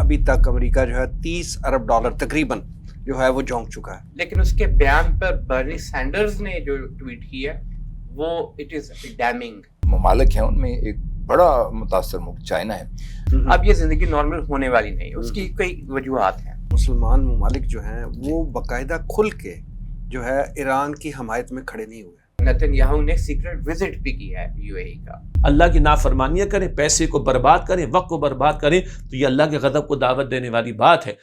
ابھی تک امریکہ جو ہے $30 ارب تقریباً جو ہے وہ جھونک چکا ہے. لیکن اس کے بیان پر برنی سینڈرز نے جو ٹویٹ کی ہے وہ اٹ از ڈیمنگ. ممالک ہیں ان میں ایک بڑا متاثر ملک چائنا ہے. اب یہ زندگی نارمل ہونے والی نہیں، اس کی کئی وجوہات ہیں. مسلمان ممالک جو ہیں وہ باقاعدہ کھل کے جو ہے ایران کی حمایت میں کھڑے نہیں ہوئے. نتن یاہو نے سیکرٹ وزٹ بھی کی ہے یو اے ای کا. اللہ کی نافرمانیاں کریں، پیسے کو برباد کریں، وقت کو برباد کریں تو یہ اللہ کے غضب کو دعوت دینے والی بات ہے.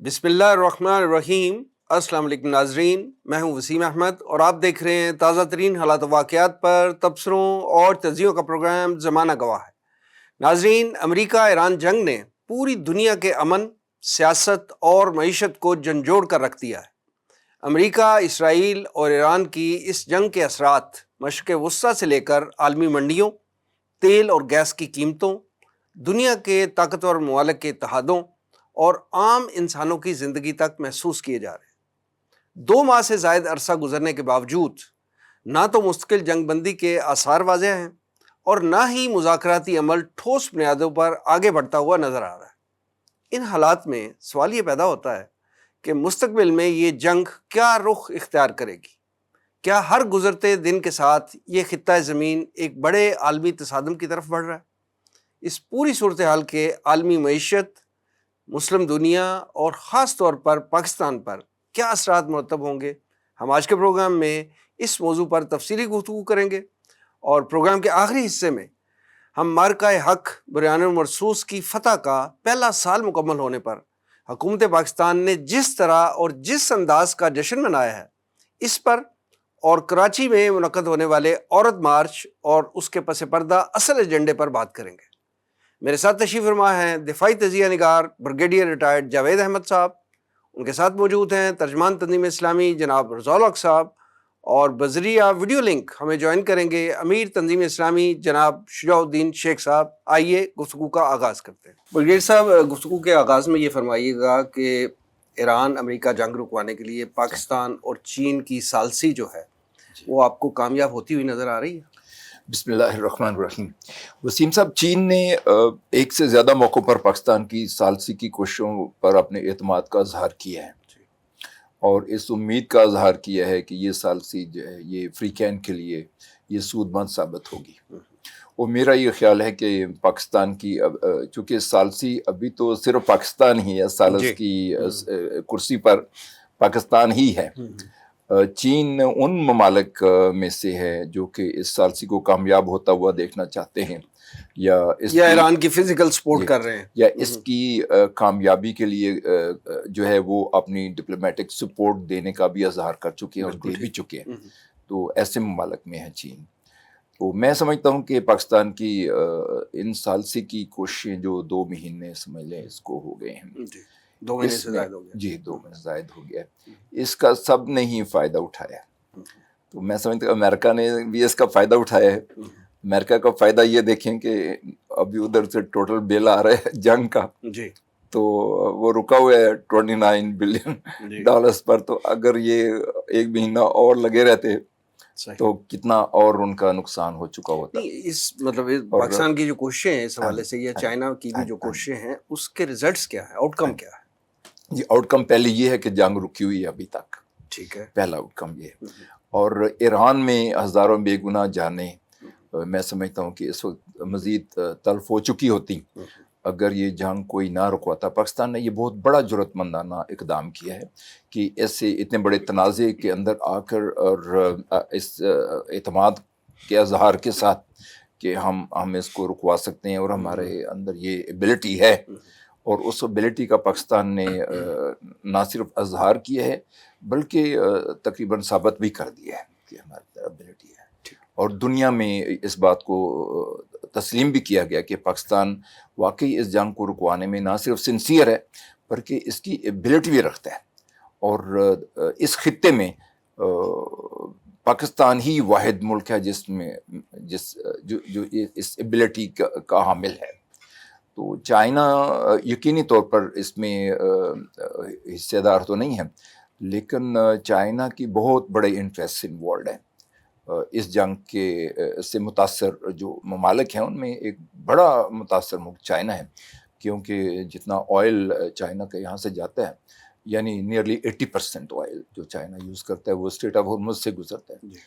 بسم اللہ الرحمن الرحیم. السلام علیکم ناظرین، میں ہوں وسیم احمد اور آپ دیکھ رہے ہیں تازہ ترین حالات و واقعات پر تبصروں اور تجزیوں کا پروگرام زمانہ گواہ ہے. ناظرین، امریکہ ایران جنگ نے پوری دنیا کے امن، سیاست اور معیشت کو جھنجھوڑ کر رکھ دیا ہے. امریکہ، اسرائیل اور ایران کی اس جنگ کے اثرات مشرق وسطیٰ سے لے کر عالمی منڈیوں، تیل اور گیس کی قیمتوں، دنیا کے طاقتور ممالک کے اتحادوں اور عام انسانوں کی زندگی تک محسوس کیے جا رہے ہیں. 2 ماہ سے زائد عرصہ گزرنے کے باوجود نہ تو مستقل جنگ بندی کے آثار واضح ہیں اور نہ ہی مذاکراتی عمل ٹھوس بنیادوں پر آگے بڑھتا ہوا نظر آ رہا ہے. ان حالات میں سوال یہ پیدا ہوتا ہے کہ مستقبل میں یہ جنگ کیا رخ اختیار کرے گی؟ کیا ہر گزرتے دن کے ساتھ یہ خطہ زمین ایک بڑے عالمی تصادم کی طرف بڑھ رہا ہے؟ اس پوری صورتحال کے عالمی معیشت، مسلم دنیا اور خاص طور پر پاکستان پر کیا اثرات مرتب ہوں گے؟ ہم آج کے پروگرام میں اس موضوع پر تفصیلی گفتگو کریں گے اور پروگرام کے آخری حصے میں ہم معرکہ حق بریان المرصوص کی فتح کا پہلا سال مکمل ہونے پر حکومت پاکستان نے جس طرح اور جس انداز کا جشن منایا ہے اس پر اور کراچی میں منعقد ہونے والے عورت مارچ اور اس کے پس پردہ اصل ایجنڈے پر بات کریں گے. میرے ساتھ تشریف فرما ہیں دفاعی تجزیہ نگار بریگیڈیئر ریٹائرڈ جاوید احمد صاحب. ان کے ساتھ موجود ہیں ترجمان تنظیم اسلامی جناب رضا الحق صاحب، اور بذریعہ ویڈیو لنک ہمیں جوائن کریں گے امیر تنظیم اسلامی جناب شجاع الدین شیخ صاحب. آئیے گفتگو کا آغاز کرتے ہیں. بریگیڈیئر صاحب، گفتگو کے آغاز میں یہ فرمائیے گا کہ ایران امریکہ جنگ رکوانے کے لیے پاکستان اور چین کی ثالثی جو ہے وہ آپ کو کامیاب ہوتی ہوئی نظر آ رہی ہے؟ بسم اللہ الرحمن الرحیم. وسیم صاحب، چین نے ایک سے زیادہ موقعوں پر پاکستان کی ثالثی کی کوششوں پر اپنے اعتماد کا اظہار کیا ہے اور اس امید کا اظہار کیا ہے کہ یہ ثالثی جو ہے یہ افریقین کے لیے یہ سود مند ثابت ہوگی. اور میرا یہ خیال ہے کہ پاکستان کی چونکہ ثالثی ابھی تو صرف پاکستان ہی ہے، ثالث کی کرسی پر پاکستان ہی ہے. چین ان ممالک میں سے ہے جو کہ اس ثالثی کو کامیاب ہوتا ہوا دیکھنا چاہتے ہیں یا ایران کی فزیکل سپورٹ کر رہے ہیں یا اس کی کامیابی کے لیے جو ہے وہ اپنی ڈپلومیٹک سپورٹ دینے کا بھی اظہار کر چکے ہیں اور دے بھی چکے ہیں. تو ایسے ممالک میں ہے چین. تو میں سمجھتا ہوں کہ پاکستان کی ان ثالثی کی کوششیں جو 2 مہینے سمجھ لیں اس کو ہو گئے ہیں، 2 مہینے سے زائد ہو گیا. جی 2 مہینے زائد ہو گیا. اس کا سب نے ہی فائدہ اٹھایا. تو میں سمجھتا ہوں امریکہ نے بھی اس کا فائدہ اٹھایا ہے. امریکہ کا فائدہ یہ دیکھیں کہ ابھی ادھر سے ٹوٹل بل آ رہا ہے جنگ کا، جی تو وہ رکا ہوا ہے $29 بلین پر. تو اگر یہ 1 مہینہ اور لگے رہتے تو کتنا اور ان کا نقصان ہو چکا ہوتا. اس مطلب پاکستان کی جو کوششیں ہیں اس حوالے سے یا چائنا کی بھی جو کوششیں ہیں اس کے ریزلٹس کیا ہے، آؤٹ کم کیا ہے؟ جی آؤٹ کم پہلے یہ ہے کہ جنگ رکی ہوئی ہے ابھی تک. ٹھیک ہے، پہلا آؤٹ کم یہ ہے. اور ایران میں ہزاروں بے گناہ جانیں میں سمجھتا ہوں کہ اس وقت مزید تلف ہو چکی ہوتی اگر یہ جنگ کوئی نہ رکواتا. پاکستان نے یہ بہت بڑا جرأت مندانہ اقدام کیا ہے کہ ایسے اتنے بڑے تنازع کے اندر آ کر اور اس اعتماد کے اظہار کے ساتھ کہ ہم اس کو رکوا سکتے ہیں اور ہمارے اندر یہ ایبلٹی ہے، اور اس ایبلٹی کا پاکستان نے نہ صرف اظہار کیا ہے بلکہ تقریباً ثابت بھی کر دیا ہے کہ ہمارے ایبلٹی ہے. اور دنیا میں اس بات کو تسلیم بھی کیا گیا کہ پاکستان واقعی اس جنگ کو رکوانے میں نہ صرف سنسیئر ہے بلکہ اس کی ایبلٹی بھی رکھتا ہے. اور اس خطے میں پاکستان ہی واحد ملک ہے جو اس ایبلٹی کا حامل ہے. تو چائنا یقینی طور پر اس میں حصے دار تو نہیں ہے، لیکن چائنا کی بہت بڑے انٹرسٹ انوالوڈ ہیں. اس جنگ کے سے متاثر جو ممالک ہیں ان میں ایک بڑا متاثر ملک چائنا ہے، کیونکہ جتنا آئل چائنا کا یہاں سے جاتا ہے، یعنی نیئرلی 80% آئل جو چائنا یوز کرتا ہے وہ اسٹریٹ آف ہرمز سے گزرتا ہے.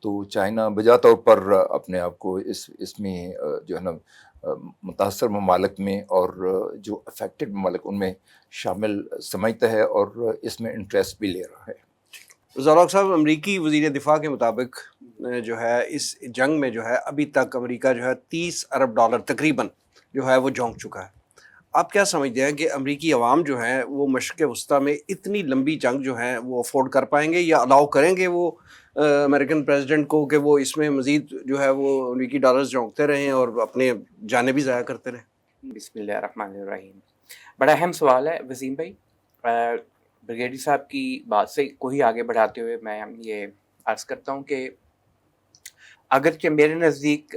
تو چائنا بجا طور پر اپنے آپ کو اس میں جو ہے نا متاثر ممالک میں اور جو افیکٹڈ ممالک ان میں شامل سمجھتا ہے اور اس میں انٹرسٹ بھی لے رہا ہے. ذوالحق صاحب، امریکی وزیر دفاع کے مطابق جو ہے اس جنگ میں جو ہے ابھی تک امریکہ جو ہے $30 ارب تقریباً جو ہے وہ جھونک چکا ہے. آپ کیا سمجھتے ہیں کہ امریکی عوام جو ہیں وہ مشرق وسطیٰ میں اتنی لمبی جنگ جو ہے وہ افورڈ کر پائیں گے، یا الاؤ کریں گے وہ امریکن پریزیڈنٹ کو کہ وہ اس میں مزید جو ہے وہ امریکی ڈالرز جھونکتے رہیں اور اپنے جانیں بھی ضائع کرتے رہیں؟ بسم اللہ الرحمن الرحیم. بڑا اہم سوال ہے وسیم بھائی. بریگیڈیئر صاحب کی بات سے کوئی آگے بڑھاتے ہوئے میں یہ عرض کرتا ہوں کہ اگرچہ میرے نزدیک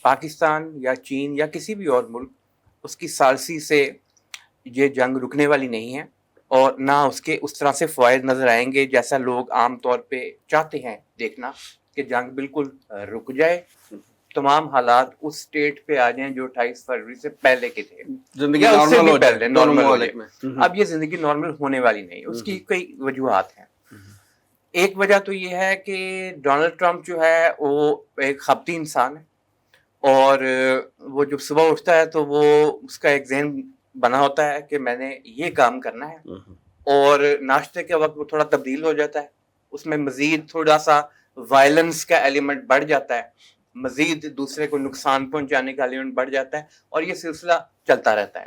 پاکستان یا چین یا کسی بھی اور ملک اس کی ثالثی سے یہ جنگ رکنے والی نہیں ہے، اور نہ اس کے اس طرح سے فوائد نظر آئیں گے جیسا لوگ عام طور پہ چاہتے ہیں دیکھنا کہ جنگ بالکل رک جائے، تمام حالات اس سٹیٹ پہ آ جائیں جو 28 فروری سے پہلے کے تھے، زندگی یا اس سے نارمل بھی ہو پہلے جائے نارمل ہو ممالک جائے. میں. اب یہ زندگی نارمل ہونے والی نہیں، اس کی کئی وجوہات ہیں. ایک وجہ تو یہ ہے کہ ڈونلڈ ٹرمپ جو ہے وہ ایک خبتی انسان ہے، اور وہ جب صبح اٹھتا ہے تو وہ اس کا ایک ذہن بنا ہوتا ہے کہ میں نے یہ کام کرنا ہے، اور ناشتے کے وقت وہ تھوڑا تبدیل ہو جاتا ہے، اس میں مزید تھوڑا سا وائلنس کا ایلیمنٹ بڑھ جاتا ہے، مزید دوسرے کو نقصان پہنچانے کا ایلیمنٹ بڑھ جاتا ہے، اور یہ سلسلہ چلتا رہتا ہے.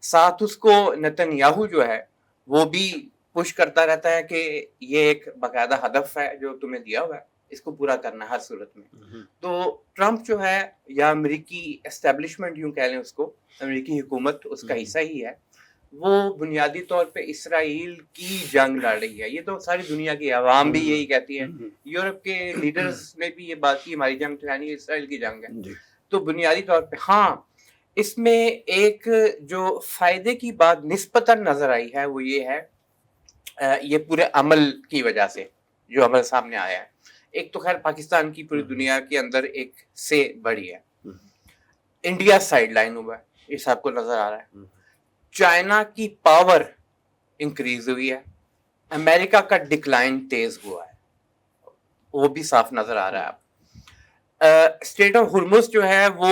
ساتھ اس کو نتن یاہو جو ہے وہ بھی پش کرتا رہتا ہے کہ یہ ایک باقاعدہ ہدف ہے جو تمہیں دیا ہوا ہے، اس کو پورا کرنا ہے ہر صورت میں. تو ٹرمپ جو ہے، یا امریکی اسٹیبلشمنٹ یوں کہہ لیں اس کو، امریکی حکومت اس کا حصہ ہی ہے، وہ بنیادی طور پہ اسرائیل کی جنگ لڑ رہی ہے. یہ تو ساری دنیا کی عوام بھی یہی کہتی ہے، یورپ کے لیڈرز نے بھی یہ بات کی ہماری جنگ یعنی اسرائیل کی جنگ ہے. تو بنیادی طور پہ ہاں، اس میں ایک جو فائدے کی بات نسبتاً نظر آئی ہے وہ یہ ہے، یہ پورے عمل کی وجہ سے جو عمل سامنے آیا ہے. ایک تو خیر پاکستان کی پوری دنیا کے اندر ایک سے بڑی ہے، انڈیا سائیڈ لائن ہوا ہے، یہ سب کو نظر آ رہا ہے. چائنا کی پاور انکریز ہوئی ہے، امریکہ کا ڈکلائن تیز ہوا ہے، وہ بھی صاف نظر آ رہا ہے. اسٹریٹ آف ہرمز جو ہے وہ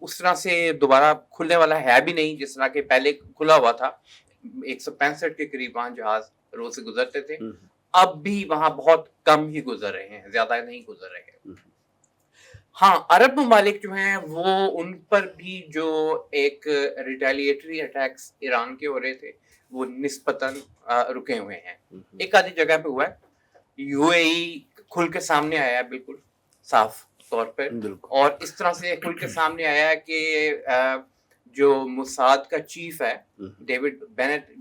اس طرح سے دوبارہ کھلنے والا ہے بھی نہیں جس طرح کہ پہلے کھلا ہوا تھا. 165 کے قریب وہاں جہاز روز سے گزرتے تھے، اب بھی وہاں بہت کم ہی گزر رہے ہیں، زیادہ نہیں گزر رہے ہیں. ہاں، عرب ممالک جو ہیں وہ ان پر بھی جو ایک ریٹیلیٹری اٹیکس ایران کے ہو رہے تھے وہ نسبتاً رکے ہوئے ہیں. ایک آدھی جگہ پہ ہوا ہے، یو اے ای کھل کے سامنے آیا ہے بالکل صاف طور پر، اور اس طرح سے کھل کے سامنے آیا ہے کہ جو موساد کا چیف ہے ڈیوڈ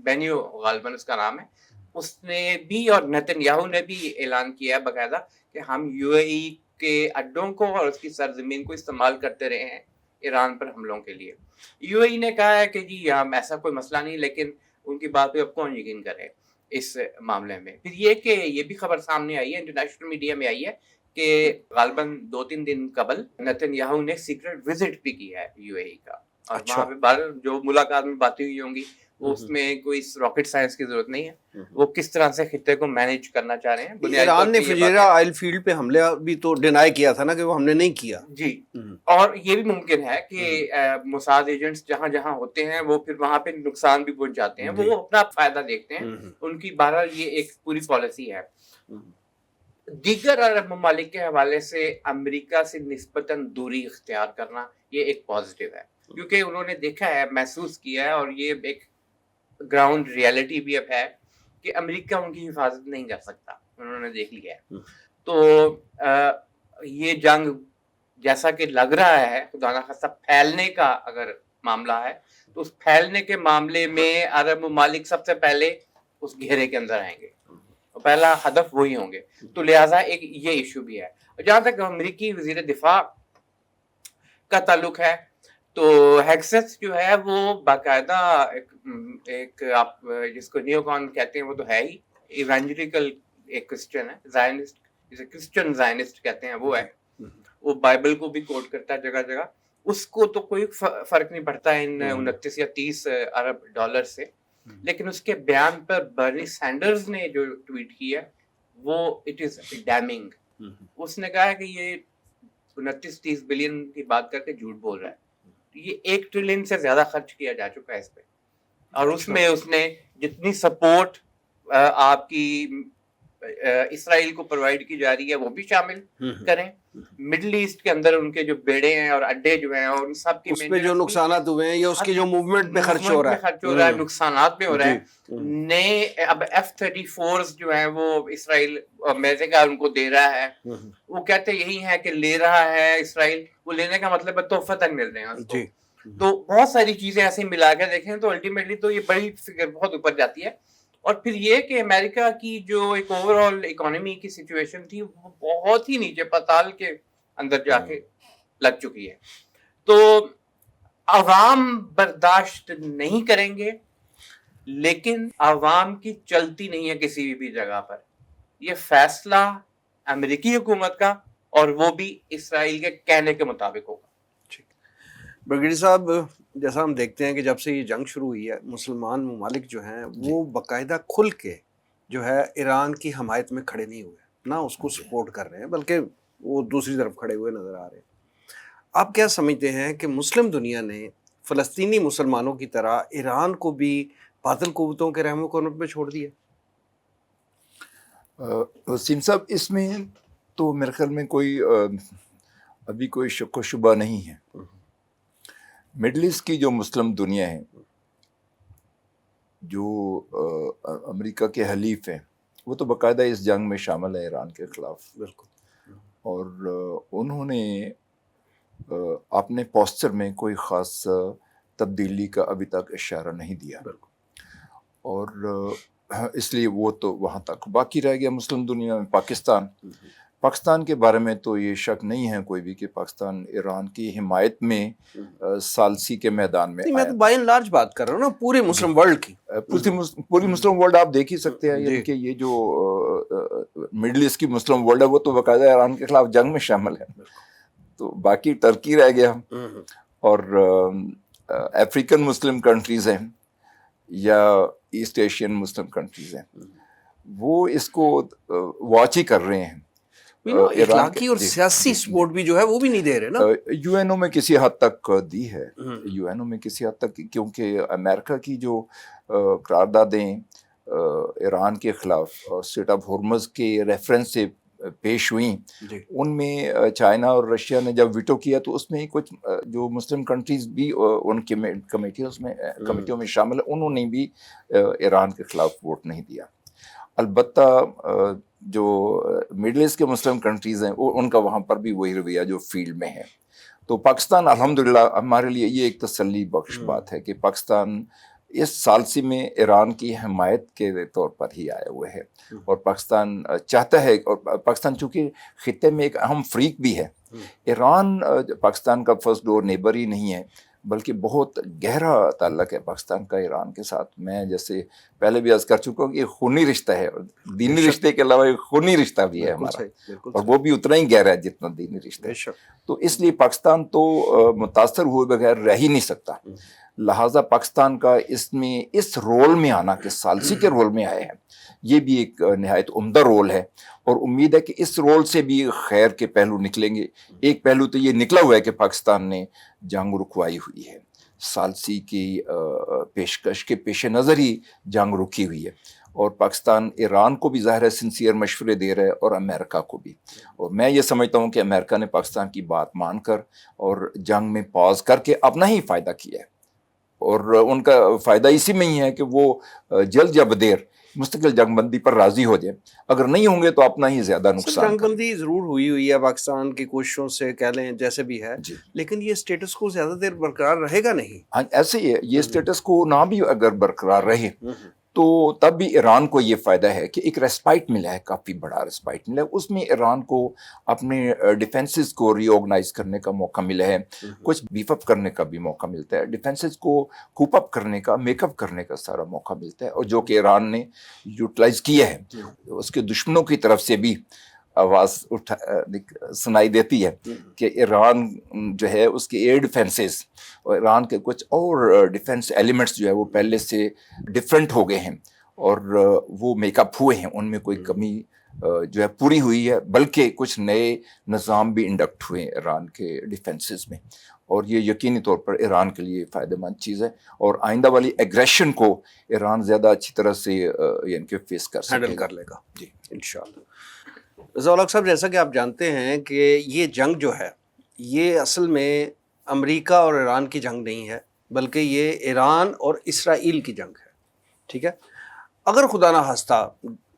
بینیو غالباً اس کا نام ہے، اس نے بھی اور نتن یاہو نے بھی اعلان کیا ہے باقاعدہ کہ ہم یو اے ای کے اڈوں کو اور اس کی سرزمین کو استعمال کرتے رہے ہیں ایران پر حملوں کے لیے. یو اے ای نے کہا ہے کہ جی ہم ایسا کوئی مسئلہ نہیں، لیکن ان کی بات پہ اب کون یقین کرے اس معاملے میں. پھر یہ کہ یہ بھی خبر سامنے آئی ہے، انٹرنیشنل میڈیا میں آئی ہے کہ غالباً 2-3 دن قبل نتن یاہو نے سیکرٹ وزٹ بھی کیا ہے یو اے ای کا، اور وہاں پہ جو ملاقات میں باتیں ہوئی ہوں گی وہ اس میں کوئی راکٹ سائنس کی ضرورت نہیں ہے، وہ کس طرح سے خطے کو مینیج کرنا چاہ رہے ہیں. ایران نے فجیرہ آئل فیلڈ پہ حملہ بھی تو ڈینائی کیا تھا نا کہ وہ ہم نے نہیں کیا. جی، اور یہ بھی ممکن ہے کہ موساد ایجنٹس جہاں جہاں ہوتے ہیں وہ پھر وہاں پہ نقصان بھی پہنچ جاتے ہیں، وہ اپنا فائدہ دیکھتے ہیں، ان کی بہرحال یہ ایک پوری پالیسی ہے. دیگر عرب ممالک کے حوالے سے امریکہ سے نسبتاً دوری اختیار کرنا یہ ایک پازیٹیو ہے، کیونکہ انہوں نے دیکھا ہے، محسوس کیا ہے، اور یہ ایک گراؤنڈ ریالٹی بھی اب ہے کہ امریکہ ان کی حفاظت نہیں کر سکتا، انہوں نے دیکھ لیا ہے. تو یہ جنگ جیسا کہ لگ رہا ہے خدا نخواستہ پھیلنے کا اگر معاملہ ہے تو اس پھیلنے کے معاملے میں عرب ممالک سب سے پہلے اس گھیرے کے اندر آئیں گے، پہلا ہدف وہی ہوں گے. تو لہٰذا ایک یہ ایشو بھی ہے. جہاں تک امریکی وزیر دفاع کا تعلق ہے تو ہیکسس جو ہے وہ باقاعدہ ایک آپ جس کو نیو کان کہتے ہیں وہ تو ہے ہی، ایوانجلیکل ایک کرسچن ہے، زائنسٹ جسے کرسچن زائنسٹ کہتے ہیں وہ ہے, وہ بائبل کو بھی کوٹ کرتا ہے جگہ جگہ, اس کو تو کوئی فرق نہیں پڑتا ان 29 یا 30 ارب ڈالر سے. لیکن اس کے بیان پر برنی سینڈرز نے جو ٹویٹ کی ہے وہ اٹ از ڈیمنگ. اس نے کہا ہے کہ یہ 29-30 بلین کی بات کر کے جھوٹ بول رہا ہے. یہ 1 ٹریلین سے زیادہ خرچ کیا جا چکا ہے اس پہ, اور اس میں اس نے جتنی سپورٹ آپ کی اسرائیل کو پرووائڈ کی جا رہی ہے وہ بھی شامل کریں. مڈل ایسٹ کے اندر ان کے جو بیڑے ہیں اور اڈے جو ہیں اور ان سب کی اس پہ جو نقصانات ہوئے ہیں یا اس کی جو موومنٹ پہ خرچ ہو رہا ہے, نقصانات پہ ہو رہا ہے. نئے اب F-34 جو ہیں وہ اسرائیل امریکہ ان کو دے رہا ہے. وہ کہتے یہی ہے کہ لے رہا ہے اسرائیل, وہ لینے کا مطلب ہے تحفتاً مل رہے ہیں اس کو. تو بہت ساری چیزیں ایسے ملا کے دیکھیں تو الٹیمیٹلی تو یہ بڑی فگر بہت اوپر جاتی ہے. اور پھر یہ کہ امریکہ کی جو ایک اوور آل اکانومی کی سچویشن تھی وہ بہت ہی نیچے پتال کے اندر جا کے لگ چکی ہے. تو عوام برداشت نہیں کریں گے, لیکن عوام کی چلتی نہیں ہے کسی بھی جگہ پر. یہ فیصلہ امریکی حکومت کا اور وہ بھی اسرائیل کے کہنے کے مطابق ہوگا. برگیڈی صاحب, جیسا ہم دیکھتے ہیں کہ جب سے یہ جنگ شروع ہوئی ہے مسلمان ممالک جو ہیں وہ باقاعدہ کھل کے جو ہے ایران کی حمایت میں کھڑے نہیں ہوئے, نہ اس کو سپورٹ کر رہے ہیں بلکہ وہ دوسری طرف کھڑے ہوئے نظر آ رہے ہیں. آپ کیا سمجھتے ہیں کہ مسلم دنیا نے فلسطینی مسلمانوں کی طرح ایران کو بھی باطل قوتوں کے رحم و کرم پہ چھوڑ دیا؟ وسیم صاحب, اس میں تو میرے خیال میں کوئی ابھی کوئی شک و شبہ نہیں ہے. مڈل ایسٹ کی جو مسلم دنیا ہے, جو امریکہ کے حلیف ہیں, وہ تو باقاعدہ اس جنگ میں شامل ہے ایران کے خلاف. بالکل. اور انہوں نے اپنے پوسچر میں کوئی خاص تبدیلی کا ابھی تک اشارہ نہیں دیا, اور اس لیے وہ تو وہاں تک باقی رہ گیا. مسلم دنیا میں پاکستان کے بارے میں تو یہ شک نہیں ہے کوئی بھی کہ پاکستان ایران کی حمایت میں ثالثی کے میدان میں. میں تو بائی اینڈ لارج بات کر رہا ہوں نا, پورے مسلم ورلڈ کی. پوری مسلم ورلڈ آپ دیکھ ہی سکتے ہیں, یعنی کہ یہ جو مڈل ایسٹ کی مسلم ورلڈ ہے وہ تو باقاعدہ ایران کے خلاف جنگ میں شامل ہے. تو باقی ٹرکی رہ گیا, اور افریقن مسلم کنٹریز ہیں یا ایسٹ ایشین مسلم کنٹریز ہیں, وہ اس کو واچ ہی کر رہے ہیں. اخلاقی اور سیاسی سپورٹ بھی جو ہے وہ بھی نہیں دے رہے نا. یو این او میں کسی حد تک دی ہے, یو این او میں کسی حد تک, کیونکہ امریکہ کی جو قراردادیں ایران کے خلاف اسٹریٹ آف ہارمز کے ریفرنس سے پیش ہوئیں, ان میں چائنا اور رشیا نے جب ویٹو کیا تو اس میں کچھ جو مسلم کنٹریز بھی ان کی کمیٹیوں میں شامل ہیں, انہوں نے بھی ایران کے خلاف ووٹ نہیں دیا. البتہ جو مڈل ایسٹ کے مسلم کنٹریز ہیں ان کا وہاں پر بھی وہی رویہ جو فیلڈ میں ہے. تو پاکستان الحمدللہ ہمارے لیے یہ ایک تسلی بخش بات ہے کہ پاکستان اس ثالثی میں ایران کی حمایت کے طور پر ہی آئے ہوئے ہے, اور پاکستان چاہتا ہے, اور پاکستان چونکہ خطے میں ایک اہم فریق بھی ہے. ایران پاکستان کا فرسٹ ڈور نیبر ہی نہیں ہے, بلکہ بہت گہرا تعلق ہے پاکستان کا ایران کے ساتھ. میں جیسے پہلے بھی عرض کر چکا ہوں کہ یہ خونی رشتہ ہے, اور دینی رشتے کے علاوہ ایک خونی رشتہ بھی ہے ہمارا, اور وہ بھی اتنا ہی گہرا ہے جتنا دینی رشتہ ہے. تو اس لیے پاکستان تو متاثر ہوئے بغیر رہ ہی نہیں سکتا. لہٰذا پاکستان کا اس میں اس رول میں آنا کہ ثالثی کے رول میں آئے ہیں, یہ بھی ایک نہایت عمدہ رول ہے, اور امید ہے کہ اس رول سے بھی خیر کے پہلو نکلیں گے. ایک پہلو تو یہ نکلا ہوا ہے کہ پاکستان نے جنگ رکوائی ہوئی ہے, ثالثی کی پیشکش کے پیش نظر ہی جنگ رکی ہوئی ہے, اور پاکستان ایران کو بھی ظاہر ہے سنسیئر مشورے دے رہا ہے, اور امریکہ کو بھی. اور میں یہ سمجھتا ہوں کہ امریکہ نے پاکستان کی بات مان کر اور جنگ میں پاز کر کے اپنا ہی فائدہ کیا ہے, اور ان کا فائدہ اسی میں ہی ہے کہ وہ جلد یا بدیر مستقل جنگ بندی پر راضی ہو جائیں. اگر نہیں ہوں گے تو اپنا ہی زیادہ نقصان. جنگ بندی ضرور ہوئی ہے پاکستان کی کوششوں سے, کہہ لیں جیسے بھی ہے, لیکن یہ اسٹیٹس کو زیادہ دیر برقرار رہے گا نہیں. ہاں ایسے ہی ہے, یہ اسٹیٹس کو نہ بھی اگر برقرار رہے تو تب بھی ایران کو یہ فائدہ ہے کہ ایک ریسپائٹ ملا ہے, کافی بڑا ریسپائٹ ملا ہے. اس میں ایران کو اپنے ڈیفینسز کو ری آرگنائز کرنے کا موقع ملا ہے, کچھ بیف اپ کرنے کا بھی موقع ملتا ہے, ڈیفینسز کو کوپ اپ کرنے کا, میک اپ کرنے کا سارا موقع ملتا ہے, اور جو کہ ایران نے یوٹیلائز کیا ہے. اس کے دشمنوں کی طرف سے بھی آواز سنائی دیتی ہے کہ ایران جو ہے اس کے ایئر ڈیفینسز اور ایران کے کچھ اور ڈیفینس ایلیمنٹس جو ہے وہ پہلے سے ڈفرینٹ ہو گئے ہیں اور وہ میک اپ ہوئے ہیں، ان میں کوئی کمی جو ہے پوری ہوئی ہے، بلکہ کچھ نئے نظام بھی انڈکٹ ہوئے ہیں ایران کے ڈیفینسز میں، اور یہ یقینی طور پر ایران کے لیے فائدہ مند چیز ہے، اور آئندہ والی ایگریشن کو ایران زیادہ اچھی طرح سے یعنی کہ فیس کر سکے ہینڈل کر لے گا جی انشاءاللہ۔ ضیاء الحق صاحب، جیسا کہ آپ جانتے ہیں کہ یہ جنگ جو ہے یہ اصل میں امریکہ اور ایران کی جنگ نہیں ہے، بلکہ یہ ایران اور اسرائیل کی جنگ ہے، ٹھیک ہے؟ اگر خدا نہ خواستہ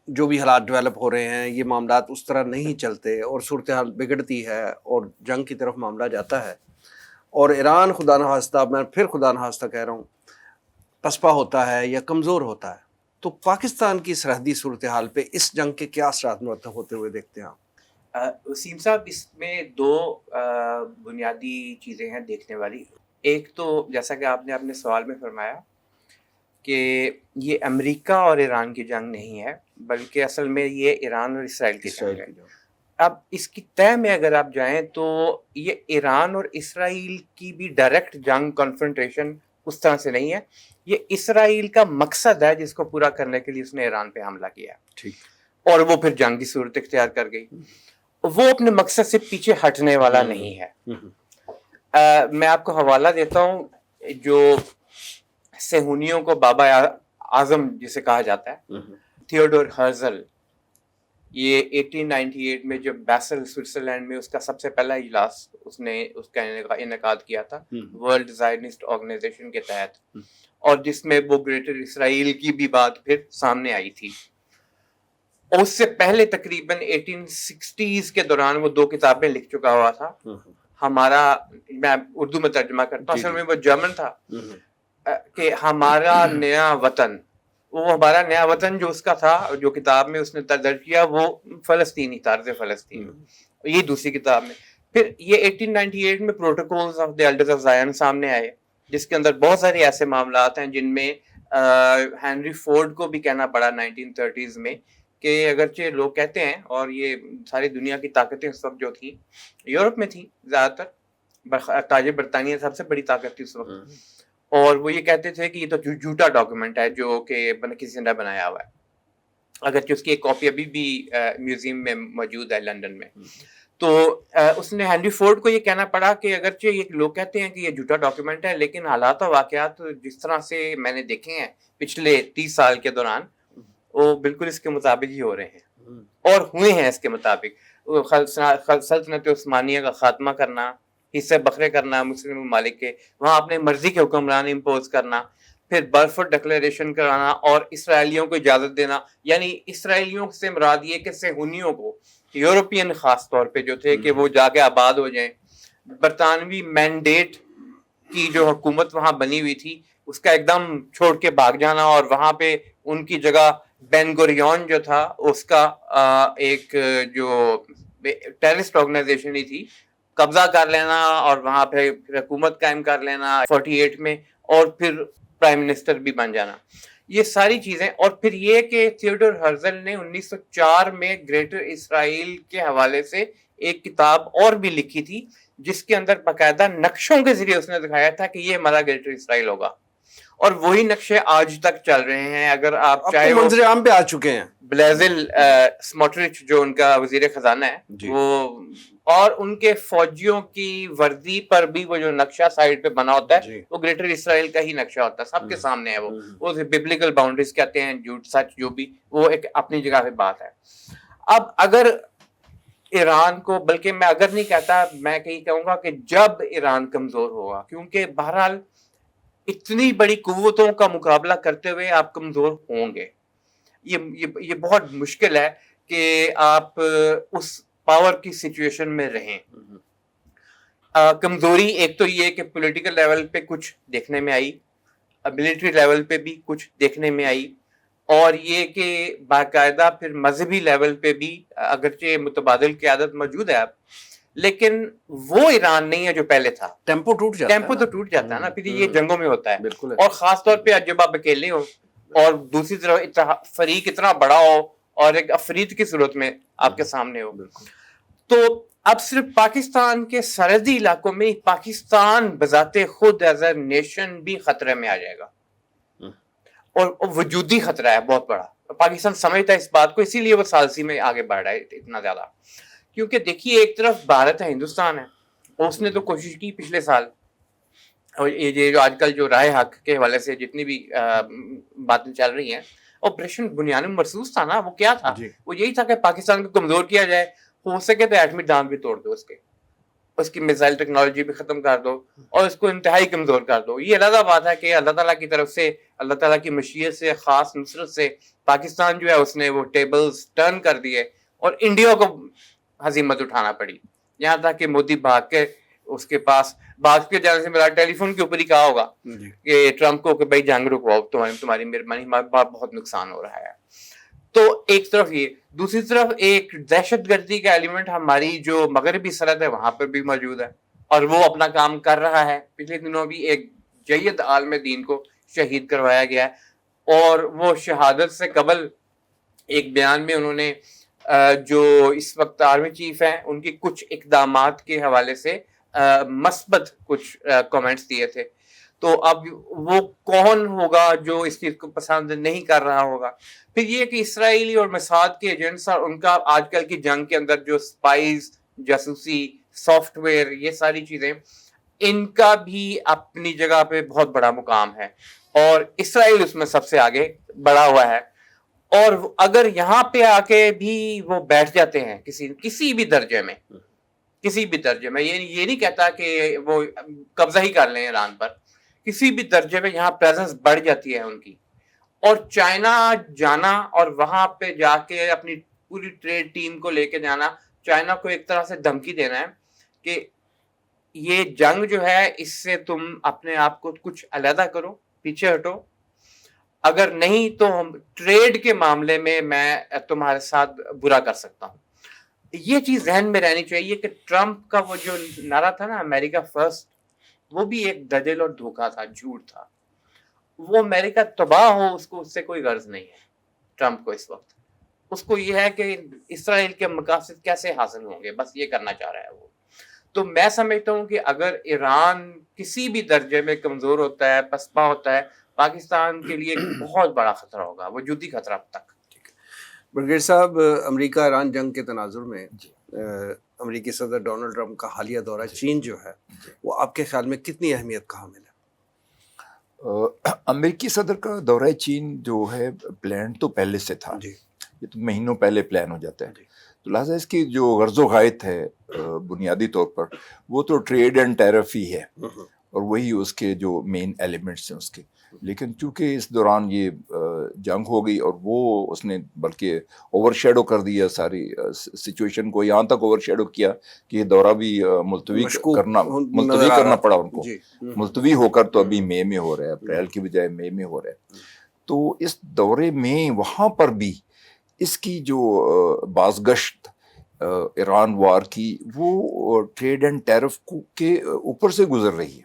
جو بھی حالات ڈیولپ ہو رہے ہیں، یہ معاملات اس طرح نہیں چلتے اور صورتحال بگڑتی ہے اور جنگ کی طرف معاملہ جاتا ہے، اور ایران خدا نہ خواستہ، میں پھر خدا نہ خواستہ کہہ رہا ہوں، پسپا ہوتا ہے یا کمزور ہوتا ہے، تو پاکستان کی سرحدی صورتحال پہ اس جنگ کے کیا اثرات مرتب ہوتے ہوئے دیکھتے ہیں آپ؟ وسیم صاحب، اس میں دو بنیادی چیزیں ہیں دیکھنے والی۔ ایک تو جیسا کہ آپ نے اپنے سوال میں فرمایا کہ یہ امریکہ اور ایران کی جنگ نہیں ہے، بلکہ اصل میں یہ ایران اور اسرائیل کی جنگ ہے۔ اب اس کی طے میں اگر آپ جائیں تو یہ ایران اور اسرائیل کی بھی ڈائریکٹ جنگ کنفرنٹریشن اس طرح سے نہیں ہے، یہ اسرائیل کا مقصد ہے جس کو پورا کرنے کے لیے اس نے ایران پہ حملہ کیا، ٹھیک، اور وہ پھر جنگ کی صورت اختیار کر گئی۔ وہ اپنے مقصد سے پیچھے ہٹنے والا نہیں ہے۔ میں آپ کو حوالہ دیتا ہوں، جو صہیونیوں کو بابا اعظم جسے کہا جاتا ہے، تھیوڈور ہرزل، یہ 1898 میں جب بیسل سوئٹزرلینڈ میں اس کا سب سے پہلا اجلاس اس نے اس کا انعقاد کیا تھا ورلڈ زائنسٹ آرگنائزیشن کے تحت، اور جس میں وہ گریٹر اسرائیل کی بھی بات پھر سامنے آئی تھی۔ اس سے پہلے تقریباً 1860s کے دوران وہ 2 کتابیں لکھ چکا ہوا تھا۔ ہمارا، میں اردو میں ترجمہ کرتا ہوں، اصل میں وہ جرمن تھا، کہ ہمارا نیا وطن، وہ ہمارا نیا وطن جو اس کا تھا، جو کتاب میں اس نے درج کیا، وہ فلسطینی، طرز فلسطین، یہ دوسری کتاب میں۔ پھر یہ 1898 میں protocols of the elders of Zion سامنے آئے، جس کے اندر بہت سارے ایسے معاملات ہیں جن میں ہینری فورڈ کو بھی کہنا پڑا 1930s میں کہ اگرچہ لوگ کہتے ہیں، اور یہ ساری دنیا کی طاقتیں اس وقت جو تھیں یورپ میں تھیں زیادہ تر، تاج برطانیہ سب سے بڑی طاقت تھی اس وقت، اور وہ یہ کہتے تھے کہ یہ تو جھوٹا ڈاکیومنٹ ہے جو کہ کسی نے بنایا ہوا ہے، اگرچہ اس کی ایک کاپی ابھی بھی میوزیم میں موجود ہے لندن میں۔ تو اس نے ہینری فورڈ کو یہ کہنا پڑا کہ اگرچہ یہ لوگ کہتے ہیں کہ یہ جھوٹا ڈاکیومنٹ ہے، لیکن حالات و واقعات جس طرح سے میں نے دیکھے ہیں پچھلے 30 سال کے دوران، وہ بالکل اس کے مطابق ہی ہو رہے ہیں اور ہوئے ہیں اس کے مطابق۔ سلطنت عثمانیہ کا خاتمہ کرنا، حصے بکھرے کرنا مسلم ممالک کے، وہاں اپنے مرضی کے حکمران امپوز کرنا، پھر بلفور ڈکلیریشن کرانا اور اسرائیلیوں کو اجازت دینا، یعنی اسرائیلیوں سے مراد یہ کہ صہیونیوں کو، یورپین خاص طور پہ جو تھے، کہ وہ جا کے آباد ہو جائیں۔ برطانوی مینڈیٹ کی جو حکومت وہاں بنی ہوئی تھی اس کا ایک دم چھوڑ کے بھاگ جانا، اور وہاں پہ ان کی جگہ بین گوریون جو تھا اس کا ایک جو ٹیررسٹ آرگنائزیشن ہی تھی، قبضہ کر لینا اور وہاں پہ حکومت قائم کر لینا 48 میں، اور پھر پرائم منسٹر بھی بن جانا، یہ ساری چیزیں۔ اور پھر یہ کہ تھیوڈور ہرزل نے 1904 میں گریٹر اسرائیل کے حوالے سے ایک کتاب اور بھی لکھی تھی، جس کے اندر باقاعدہ نقشوں کے ذریعے اس نے دکھایا تھا کہ یہ ہمارا گریٹر اسرائیل ہوگا، اور وہی نقشے آج تک چل رہے ہیں۔ اگر آپ چاہے منظر عام پہ آ چکے ہیں، بلیزل سموٹرچ جو ان کا وزیر خزانہ ہے، وہ اور ان کے فوجیوں کی وردی پر بھی وہ جو نقشہ سائڈ پہ بنا ہوتا ہے وہ گریٹر اسرائیل کا ہی نقشہ ہوتا ہے، سب کے سامنے ہے، وہ ببلیکل باؤنڈریز کہتے ہیں، جھوٹ سچ جو بھی، وہ ایک اپنی جگہ پہ بات ہے۔ اب اگر ایران کو، بلکہ میں اگر نہیں کہتا، میں کہیں کہوں گا کہ جب ایران کمزور ہوگا، کیونکہ بہرحال اتنی بڑی قوتوں کا مقابلہ کرتے ہوئے آپ کمزور ہوں گے، یہ بہت مشکل ہے کہ آپ اس پاور کی سچویشن میں رہیں۔ کمزوری ایک تو یہ کہ پولیٹیکل لیول پہ کچھ دیکھنے میں آئی، ملٹری لیول پہ بھی کچھ دیکھنے میں آئی، اور یہ کہ باقاعدہ پھر مذہبی لیول پہ بھی اگرچہ متبادل قیادت موجود ہے اب، لیکن وہ ایران نہیں ہے جو پہلے تھا۔ ٹیمپو ٹوٹ جاتا ہے، ٹیمپو تو ٹوٹ جاتا ہے نا، پھر یہ جنگوں میں ہوتا ہے، بالکل، اور خاص طور پہ جب آپ اکیلے ہو اور دوسری طرف فریق اتنا بڑا ہو اور ایک افرید کی صورت میں آپ کے سامنے ہو. تو اب صرف پاکستان کے سرحدی علاقوں میں پاکستان بذات خود ایز اے نیشن بھی خطرے میں آ جائے گا, اور وجودی خطرہ ہے بہت بڑا. پاکستان سمجھتا ہے اس بات کو, اسی لیے وہ ثالثی میں آگے بڑھ رہا ہے اتنا زیادہ. کیونکہ دیکھیے ایک طرف بھارت ہے, ہندوستان ہے, اس نے تو کوشش کی پچھلے سال, اور یہ جو آج کل جو رائے حق کے حوالے سے جتنی بھی باتیں چل رہی ہیں, آپریشن بنیان مرصوص تھا نا, وہ کیا تھا؟ وہ یہی تھا کہ پاکستان کو کمزور کیا جائے, ہو سکے تو ایٹمی ڈام بھی توڑ دو, اس کی میزائل ٹیکنالوجی بھی ختم کر دو, اور اس کو انتہائی کمزور کر دو. یہ علیحدہ بات ہے کہ اللہ تعالیٰ کی طرف سے, اللہ تعالیٰ کی مشیت سے, خاص نصرت سے پاکستان جو ہے اس نے وہ ٹیبلز ٹرن کر دیے, اور انڈیا کو ہزیمت اٹھانا پڑی. یہاں تک کہ مودی بھاگ کے اس کے پاس بھاگ کے جانے سے میرا ٹیلی فون کے اوپر ہی کہا ہوگا کہ ٹرمپ کو کہ بھائی جنگ رکواؤ, تمہاری مہربانی, ہمارے پاس بہت نقصان ہو رہا ہے. تو ایک طرف یہ, دوسری طرف ایک دہشت گردی کا ایلیمنٹ ہماری جو مغربی سرحد ہے وہاں پر بھی موجود ہے, اور وہ اپنا کام کر رہا ہے. پچھلے دنوں بھی ایک جید عالم دین کو شہید کروایا گیا ہے, اور وہ شہادت سے قبل ایک بیان میں انہوں نے جو اس وقت آرمی چیف ہیں ان کی کچھ اقدامات کے حوالے سے مثبت کچھ کامنٹس دیے تھے. تو اب وہ کون ہوگا جو اس چیز کو پسند نہیں کر رہا ہوگا؟ پھر یہ کہ اسرائیلی اور موساد کے ایجنٹس اور ان کا آج کل کی جنگ کے اندر جو سپائز, جاسوسی, سافٹ ویئر, یہ ساری چیزیں, ان کا بھی اپنی جگہ پہ بہت بڑا مقام ہے, اور اسرائیل اس میں سب سے آگے بڑھا ہوا ہے. اور اگر یہاں پہ آ کے بھی وہ بیٹھ جاتے ہیں کسی بھی درجے میں, یہ نہیں کہتا کہ وہ قبضہ ہی کر لیں ایران پر, کسی بھی درجے میں یہاں پریزنس بڑھ جاتی ہے ان کی, اور چائنا جانا اور وہاں پہ جا کے اپنی پوری ٹریڈ ٹیم کو لے کے جانا, چائنا کو ایک طرح سے دھمکی دینا ہے کہ یہ جنگ جو ہے اس سے تم اپنے آپ کو کچھ علیحدہ کرو, پیچھے ہٹو, اگر نہیں تو ہم ٹریڈ کے معاملے میں تمہارے ساتھ برا کر سکتا ہوں. یہ چیز ذہن میں رہنی چاہیے کہ ٹرمپ کا وہ جو نعرہ تھا نا, امریکہ فرسٹ, وہ بھی ایک دجل اور دھوکہ تھا, جھوٹ تھا. وہ امریکہ تباہ ہو اس سے کوئی غرض نہیں ہے ٹرمپ کو اس وقت. اس کو یہ ہے کہ اسرائیل کے مقاصد کیسے حاصل ہوں گے, بس یہ کرنا چاہ رہا ہے وہ. تو میں سمجھتا ہوں کہ اگر ایران کسی بھی درجے میں کمزور ہوتا ہے, پسپا ہوتا ہے, پاکستان کے لیے بہت بڑا خطرہ ہوگا, وجودی خطرہ اب تک. برگیڈ صاحب, امریکہ ایران جنگ کے تناظر میں امریکی صدر ڈونلڈ ٹرمپ کا حالیہ دورہ چین جو ہے وہ آپ کے خیال میں کتنی اہمیت کا حامل ہے؟ امریکی صدر کا دورہ چین جو ہے پلان تو پہلے سے تھا, یہ تو مہینوں پہلے پلان ہو جاتا ہے. تو لہٰذا اس کی جو غرض و غایت ہے بنیادی طور پر وہ تو ٹریڈ اینڈ ٹیرف ہی ہے, اور وہی اس کے جو مین ایلیمنٹس ہیں اس کے. لیکن چونکہ اس دوران یہ جنگ ہو گئی, اور وہ اس نے بلکہ اوور شیڈو کر دیا ساری سچویشن کو, یہاں تک اوور شیڈو کیا کہ یہ دورہ بھی ملتوی کرنا پڑا ان کو. ملتوی ہو کر تو ابھی مئی میں ہو رہا ہے, اپریل کی بجائے مئی میں ہو رہا ہے. تو اس دورے میں وہاں پر بھی اس کی جو بازگشت ایران وار کی وہ ٹریڈ اینڈ ٹیرف کے اوپر سے گزر رہی ہے,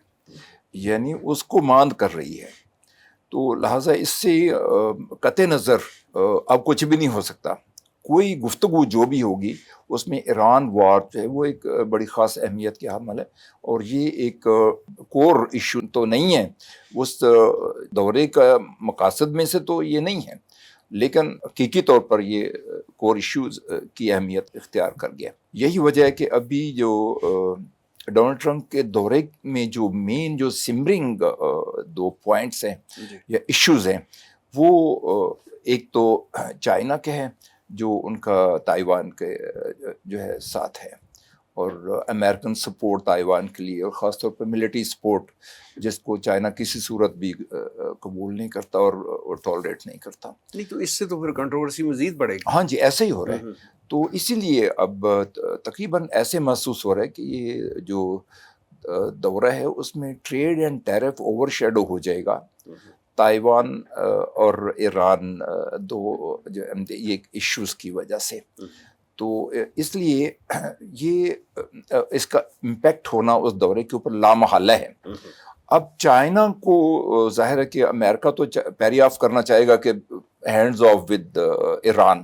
یعنی اس کو ماند کر رہی ہے. تو لہٰذا اس سے قطع نظر اب کچھ بھی نہیں ہو سکتا. کوئی گفتگو جو بھی ہوگی اس میں ایران وار جو ہے وہ ایک بڑی خاص اہمیت کے حامل ہے, اور یہ ایک کور ایشو تو نہیں ہے, اس دورے کا مقاصد میں سے تو یہ نہیں ہے, لیکن حقیقی طور پر یہ کور ایشوز کی اہمیت اختیار کر گیا. یہی وجہ ہے کہ ابھی جو ڈونلڈ ٹرمپ کے دورے میں جو مین جو سمرنگ دو پوائنٹس ہیں یا ایشوز ہیں, وہ ایک تو چائنا کے ہیں جو ان کا تائیوان کے جو ہے ساتھ ہے, اور امریکن سپورٹ تائیوان کے لیے, اور خاص طور پر ملٹری سپورٹ جس کو چائنا کسی صورت بھی قبول نہیں کرتا اور ٹالریٹ نہیں کرتا. نہیں تو اس سے تو پھر کنٹروورسی مزید بڑھے گی. ہاں جی, ایسے ہی ہو رہا ہے. تو اسی لیے اب تقریباً ایسے محسوس ہو رہا ہے کہ یہ جو دورہ ہے اس میں trade and tariff overshadow ہو جائے گا. تائیوان اور ایران دو جو یہ ایشوز کی وجہ سے. تو اس لیے یہ اس کا امپیکٹ ہونا اس دورے کے اوپر لامحالہ ہے. اب چائنا کو ظاہر ہے کہ امریکہ تو پیری آف کرنا چاہے گا کہ ہینڈز آف ود ایران,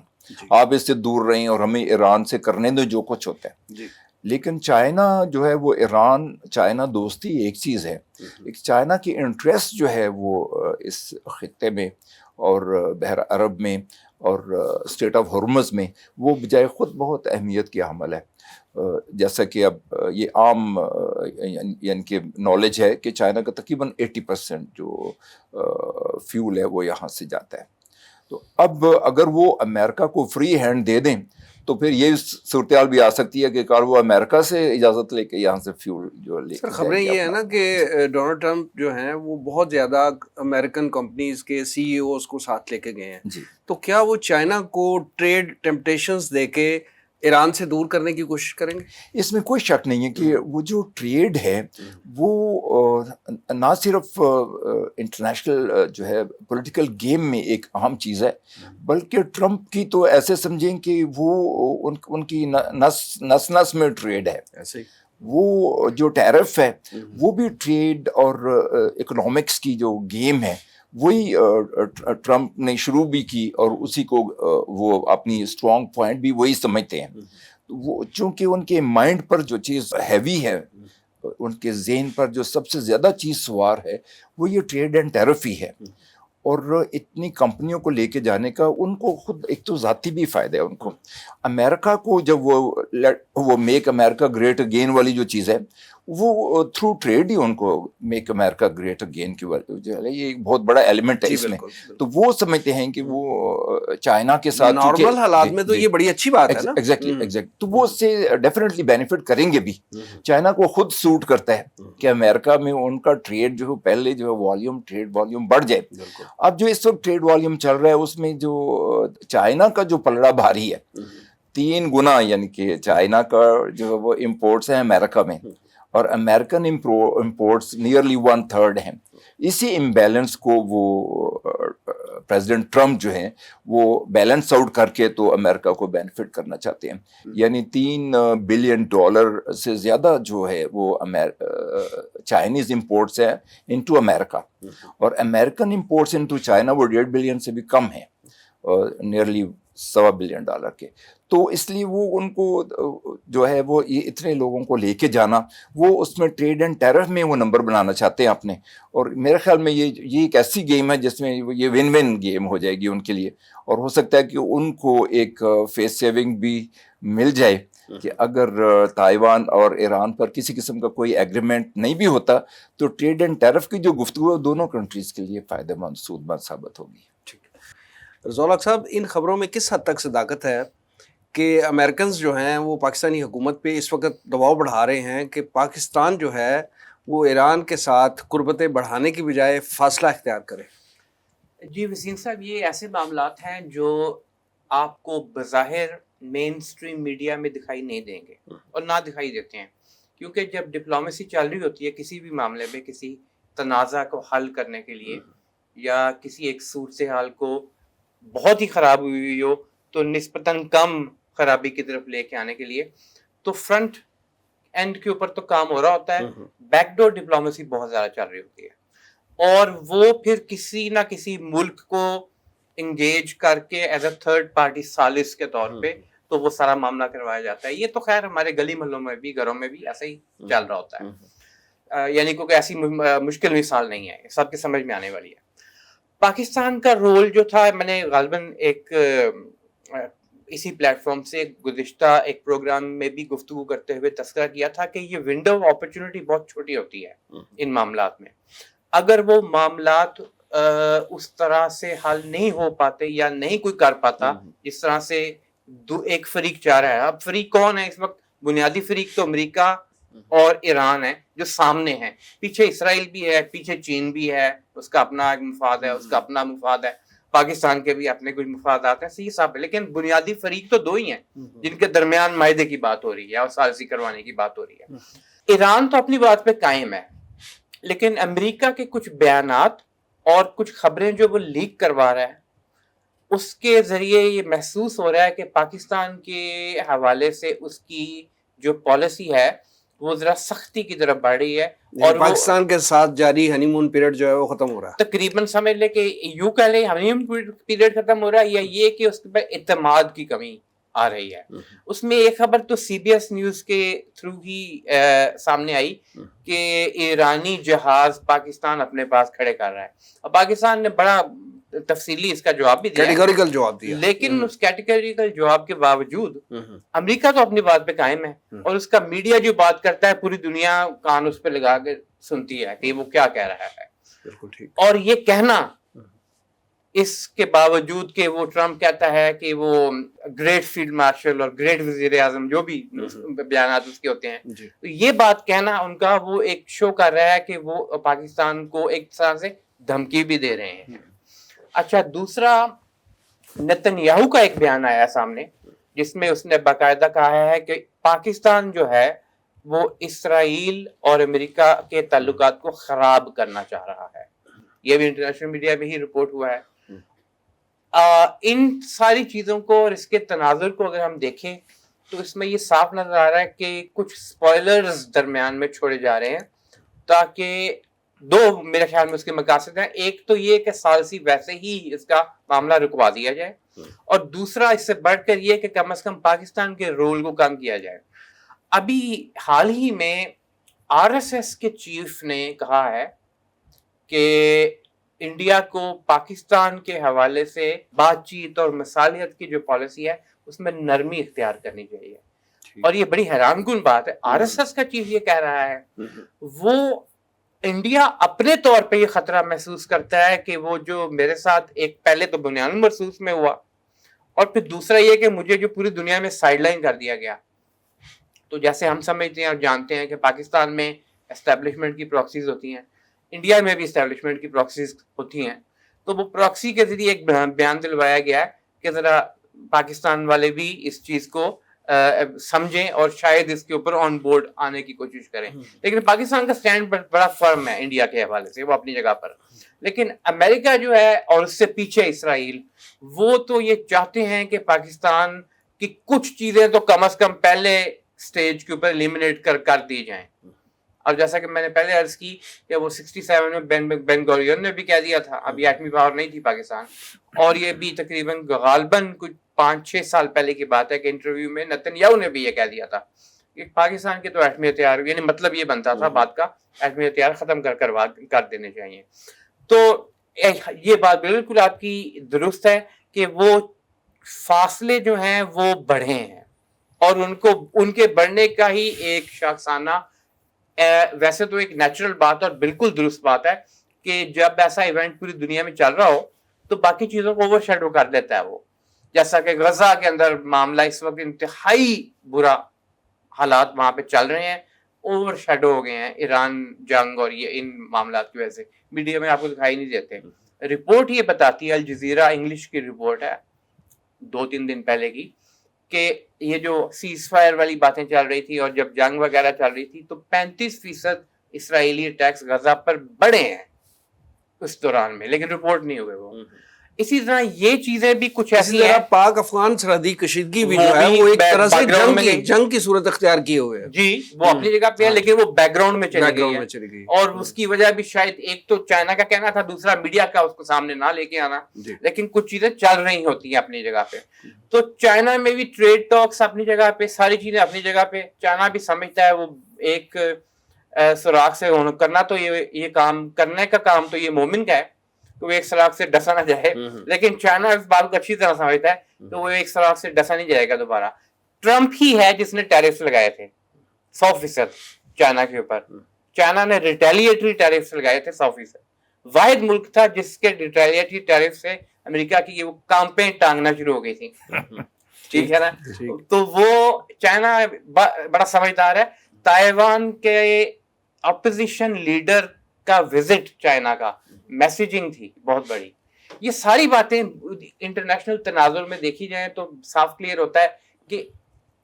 آپ اس سے دور رہیں اور ہمیں ایران سے کرنے دو جو کچھ ہوتا ہے. جی لیکن چائنا جو ہے وہ ایران چائنا دوستی ایک چیز ہے, ایک چائنا کی انٹرسٹ جو ہے وہ اس خطے میں اور بحر عرب میں اور اسٹیٹ آف ہرمز میں وہ بجائے خود بہت اہمیت کی حامل ہے. جیسا کہ اب یہ عام یعنی کہ نالج ہے کہ چائنا کا تقریباً 80% جو فیول ہے وہ یہاں سے جاتا ہے. تو اب اگر وہ امریکہ کو فری ہینڈ دے دیں تو پھر یہ صورتحال بھی آ سکتی ہے کہ کار وہ امریکہ سے اجازت لے کے یہاں سے فیول جو لے کے خبریں یہ ہے نا کہ ڈونلڈ ٹرمپ جو ہیں وہ بہت زیادہ امریکن کمپنیز کے سی ای اوز کو ساتھ لے کے گئے ہیں. جی. تو کیا وہ چائنا کو ٹریڈ ٹیمپٹیشنز دے کے ایران سے دور کرنے کی کوشش کریں گے؟ اس میں کوئی شک نہیں ہے کہ وہ جو ٹریڈ ہے وہ نہ صرف انٹرنیشنل جو ہے پولیٹیکل گیم میں ایک اہم چیز ہے, بلکہ ٹرمپ کی تو ایسے سمجھیں کہ وہ ان کی نس نس میں ٹریڈ ہے. ایسے ہی وہ جو ٹیرف ہے وہ بھی ٹریڈ اور اکنامکس کی جو گیم ہے وہی ٹرمپ نے شروع بھی کی اور اسی کو وہ اپنی اسٹرانگ پوائنٹ بھی وہی سمجھتے ہیں. وہ چونکہ ان کے مائنڈ پر جو چیز ہیوی ہے, ان کے ذہن پر جو سب سے زیادہ چیز سوار ہے وہ یہ ٹریڈ اینڈ ٹیرف ہی ہے. اور اتنی کمپنیوں کو لے کے جانے کا ان کو خود ایک تو ذاتی بھی فائدہ ہے ان کو. امریکہ کو جب وہ میک امریکہ گریٹ اگین والی جو چیز ہے وہ تھرو ٹریڈ ہی ان کو میک امریکہ گریٹ اگین کی جو ہے یہ ایک بہت بڑا ایلیمنٹ ہے اس میں. تو وہ سمجھتے ہیں کہ وہ چائنا کے ساتھ نارمل حالات میں تو یہ بڑی اچھی بات ہے نا. ایگزیکٹلی تو وہ اس سے ڈیفینیٹلی بینیفٹ کریں گے بھی. چائنا کو خود سوٹ کرتا ہے کہ امریکہ میں ان کا ٹریڈ جو پہلے جو ہے ٹریڈ والیوم بڑھ جائے. اب جو اس وقت ٹریڈ والیوم چل رہا ہے اس میں جو چائنا کا جو پلڑا بھاری ہے 3 گنا, یعنی کہ چائنا کا جو ہے وہ امپورٹس ہیں امریکہ میں اور امریکن امپورٹس نیئرلی 1/3 ہیں. اسی امبیلنس کو وہ پریزیڈنٹ ٹرمپ جو ہیں وہ بیلنس آؤٹ کر کے تو امریکہ کو بینیفٹ کرنا چاہتے ہیں. یعنی $3 بلین سے زیادہ جو ہے وہ چائنیز امپورٹس ہیں انٹو امریکہ, اور امریکن امپورٹس انٹو چائنا وہ $1.5 بلین سے بھی کم ہیں, نیئرلی $1.25 بلین کے. تو اس لیے وہ ان کو جو ہے وہ یہ اتنے لوگوں کو لے کے جانا وہ اس میں ٹریڈ اینڈ ٹیرف میں وہ نمبر بنانا چاہتے ہیں اپنے. اور میرے خیال میں یہ ایک ایسی گیم ہے جس میں یہ ون ون گیم ہو جائے گی ان کے لیے, اور ہو سکتا ہے کہ ان کو ایک فیس سیونگ بھی مل جائے کہ اگر تائیوان اور ایران پر کسی قسم کا کوئی ایگریمنٹ نہیں بھی ہوتا تو ٹریڈ اینڈ ٹیرف کی جو گفتگو ہے دونوں کنٹریز کے لیے فائدہ مند سود مند ثابت ہوگی. رضوان صاحب, ان خبروں میں کس حد تک صداقت ہے کہ امریکنز جو ہیں وہ پاکستانی حکومت پہ اس وقت دباؤ بڑھا رہے ہیں کہ پاکستان جو ہے وہ ایران کے ساتھ قربتیں بڑھانے کی بجائے فاصلہ اختیار کرے؟ جی وسیم صاحب, یہ ایسے معاملات ہیں جو آپ کو بظاہر مین سٹریم میڈیا میں دکھائی نہیں دیں گے اور نہ دکھائی دیتے ہیں, کیونکہ جب ڈپلومیسی چل رہی ہوتی ہے کسی بھی معاملے میں, کسی تنازع کو حل کرنے کے لیے یا کسی ایک صورتحال کو بہت ہی خراب ہوئی ہو تو نسبتاً کم خرابی کی طرف لے کے آنے کے لیے, تو فرنٹ اینڈ کے اوپر تو کام ہو رہا ہوتا ہے, بیک ڈور ڈپلومیسی بہت زیادہ چل رہی ہوتی ہے, اور وہ پھر کسی نہ کسی ملک کو انگیج کر کے ایز اے تھرڈ پارٹی ثالث کے طور پہ تو وہ سارا معاملہ کروایا جاتا ہے. یہ تو خیر ہمارے گلی محلوں میں بھی گھروں میں بھی ایسا ہی چل رہا ہوتا ہے, یعنی کوئی ایسی مشکل مثال نہیں ہے, سب کے سمجھ میں آنے والی ہے. پاکستان کا رول جو تھا, میں نے غالباً ایک اسی پلیٹ فارم سے گزشتہ ایک پروگرام میں بھی گفتگو کرتے ہوئے تذکرہ کیا تھا کہ یہ ونڈو آف اپرچونٹی بہت چھوٹی ہوتی ہے ان معاملات میں. اگر وہ معاملات اس طرح سے حل نہیں ہو پاتے یا نہیں کوئی کر پاتا جس طرح سے ایک فریق چاہ رہا ہے. اب فریق کون ہے اس وقت؟ بنیادی فریق تو امریکہ اور ایران ہے جو سامنے ہیں, پیچھے اسرائیل بھی ہے, پیچھے چین بھی ہے, اس کا اپنا ایک مفاد ہے, اس کا اپنا مفاد ہے, پاکستان کے بھی اپنے کچھ مفادات ہیں, صحیح صاحب ہے. لیکن بنیادی فریق تو 2 ہی ہیں جن کے درمیان معاہدے کی بات ہو رہی ہے اور ثالثی کروانے کی بات ہو رہی ہے. ایران تو اپنی بات پہ قائم ہے, لیکن امریکہ کے کچھ بیانات اور کچھ خبریں جو وہ لیک کروا رہا ہے اس کے ذریعے یہ محسوس ہو رہا ہے کہ پاکستان کے حوالے سے اس کی جو پالیسی ہے وہ ذرا سختی کی طرف بڑھ رہی ہے، اور پاکستان کے ساتھ جاری ہنی مون پیریڈ جو ہے وہ ختم ہو رہا ہے، تقریباً سمجھ لے کہ یوں کہہ لیں ہنی مون پیریڈ ختم ہو رہا ہے، یا یہ کہ اس پر اعتماد کی کمی آ رہی ہے۔ اس میں ایک خبر تو سی بی ایس نیوز کے تھرو ہی سامنے آئی کہ ایرانی جہاز پاکستان اپنے پاس کھڑے کر رہا ہے، اور پاکستان نے بڑا تفصیلی اس کا جواب بھی دیا، کیٹیگوریکل جواب دیا، لیکن اس کیٹیگوریکل جواب کے باوجود امریکہ تو اپنی بات پہ قائم ہے، اور اس کا میڈیا جو بات کرتا ہے پوری دنیا کان اس پہ لگا کے سنتی ہے کہ وہ کیا کہہ رہا ہے۔ بالکل ٹھیک۔ اور یہ کہنا اس کے باوجود کہ وہ ٹرمپ کہتا ہے کہ وہ گریٹ فیلڈ مارشل اور گریٹ وزیر اعظم جو بھی بیانات اس کے ہوتے ہیں، تو یہ بات کہنا ان کا وہ ایک شو کر رہا ہے کہ وہ پاکستان کو ایک طرح سے دھمکی بھی دے رہے ہیں۔ اچھا، دوسرا نتن یاہو کا ایک بیان آیا سامنے جس میں اس نے باقاعدہ کہا ہے کہ پاکستان جو ہے وہ اسرائیل اور امریکہ کے تعلقات کو خراب کرنا چاہ رہا ہے، یہ بھی انٹرنیشنل میڈیا میں ہی رپورٹ ہوا ہے۔ ان ساری چیزوں کو اور اس کے تناظر کو اگر ہم دیکھیں تو اس میں یہ صاف نظر آ رہا ہے کہ کچھ سپوائلرز درمیان میں چھوڑے جا رہے ہیں، تاکہ دو میرے خیال میں اس کے مقاصد ہیں۔ ایک تو یہ کہ ثالثی ویسے ہی اس کا معاملہ رکوا دیا جائے، اور دوسرا اس سے بڑھ کر یہ کہ کم از کم پاکستان کے رول کو کم کیا جائے۔ ابھی حال ہی میں آر ایس ایس کے چیف نے کہا ہے کہ انڈیا کو پاکستان کے حوالے سے بات چیت اور مصالحت کی جو پالیسی ہے اس میں نرمی اختیار کرنی چاہیے، اور یہ بڑی حیران کن بات ہے۔ آر ایس ایس کا چیف یہ کہہ رہا ہے، وہ انڈیا اپنے طور پہ یہ خطرہ محسوس کرتا ہے کہ وہ جو میرے ساتھ ایک پہلے تو بنیان مرصوص میں ہوا، اور پھر دوسرا یہ کہ مجھے جو پوری دنیا میں سائیڈ لائن کر دیا گیا۔ تو جیسے ہم سمجھتے ہیں اور جانتے ہیں کہ پاکستان میں اسٹیبلشمنٹ کی پراکسیز ہوتی ہیں، انڈیا میں بھی اسٹیبلشمنٹ کی پراکسیز ہوتی ہیں، تو وہ پراکسی کے ذریعے ایک بیان دلوایا گیا ہے کہ ذرا پاکستان والے بھی اس چیز کو سمجھیں اور شاید اس کے اوپر آن بورڈ آنے کی کوشش کریں۔ لیکن پاکستان کا سٹینڈ بڑا فرم ہے انڈیا کے حوالے سے، وہ اپنی جگہ پر۔ لیکن امریکہ جو ہے اور اس سے پیچھے اسرائیل، وہ تو یہ چاہتے ہیں کہ پاکستان کی کچھ چیزیں تو کم از کم پہلے سٹیج کے اوپر ایلیمنیٹ کر دی جائیں۔ اور جیسا کہ میں نے پہلے عرض کی کہ وہ 67 میں بین گوریون نے بھی کہہ دیا تھا، ابھی ایٹمی پاور نہیں تھی پاکستان، اور یہ بھی تقریباً غالباً کچھ 5-6 سال پہلے کی بات ہے کہ انٹرویو میں نتن یاہو نے بھی یہ کہہ دیا تھا کہ پاکستان کے تو ایٹمی ہتھیار، یعنی مطلب یہ بنتا تھا بات کا، ایٹمی ہتھیار ختم کر دینے چاہیے۔ تو یہ بات بالکل آپ کی درست ہے کہ وہ فاصلے جو ہیں وہ بڑھے ہیں، اور ان کے بڑھنے کا ہی ایک شاخسانہ ویسے تو ایک نیچرل بات اور بالکل درست بات ہے کہ جب ایسا ایونٹ پوری دنیا میں چل رہا ہو تو باقی چیزوں کو اوور شیڈو کر دیتا ہے وہ، جیسا کہ غزہ کے اندر معاملہ اس وقت انتہائی برا حالات وہاں پہ چل رہے ہیں، اوور شیڈو ہو گئے ہیں ایران جنگ اور یہ ان معاملات کی وجہ سے، میڈیا میں آپ کو دکھائی نہیں دیتے۔ رپورٹ یہ بتاتی ہے، الجزیرہ انگلش کی رپورٹ ہے 2-3 دن پہلے کی، کہ یہ جو سیز فائر والی باتیں چل رہی تھی اور جب جنگ وغیرہ چل رہی تھی تو 35% اسرائیلی اٹیکس غزہ پر بڑھے ہیں اس دوران میں، لیکن رپورٹ نہیں ہوئے وہ۔ اسی طرح یہ چیزیں بھی کچھ ایسی ہیں، پاک افغان سرحدی کشیدگی بھی جو ہے وہ ایک طرح سے جنگ کی صورت اختیار کیے ہوئے ہے جی، وہ اپنی جگہ پہ ہے، لیکن وہ بیک گراؤنڈ میں چلی گئی ہے، اور اس کی وجہ بھی شاید ایک تو چائنا کا کہنا تھا، دوسرا میڈیا کا اس کو سامنے نہ لے کے آنا، لیکن کچھ چیزیں چل رہی ہوتی ہیں اپنی جگہ پہ۔ تو چائنا میں بھی ٹریڈ ٹاکس اپنی جگہ پہ، ساری چیزیں اپنی جگہ پہ، چائنا بھی سمجھتا ہے وہ ایک سراغ سے کرنا، تو یہ کام کرنے کا کام تو یہ مومن کا ہے کہ وہ ایک سراغ سے ڈسا نہ جائے، لیکن چائنا اس بات کو اچھی طرح سمجھتا ہے کہ وہ ایک سراغ سے ڈسا نہیں جائے گا دوبارہ۔ ٹرمپ ہی ہے جس نے ٹیرفز لگائے تھے 100% چائنا کے اوپر، چائنا نے ریٹیلیٹری ٹیرفز لگائے تھے 100%، واحد ملک تھا جس کے ریٹیلیٹری ٹیرف سے امریکہ کی وہ کامپیں ٹانگنا شروع ہو گئی تھی، ٹھیک ہے نا؟ تو وہ چائنا بڑا سمجھدار ہے۔ تائیوان کے اپوزیشن لیڈر کا وزٹ چائنا کا میسیجنگ تھی بہت بڑی۔ یہ ساری باتیں انٹرنیشنل تناظر میں دیکھی جائیں تو صاف کلیئر ہوتا ہے کہ،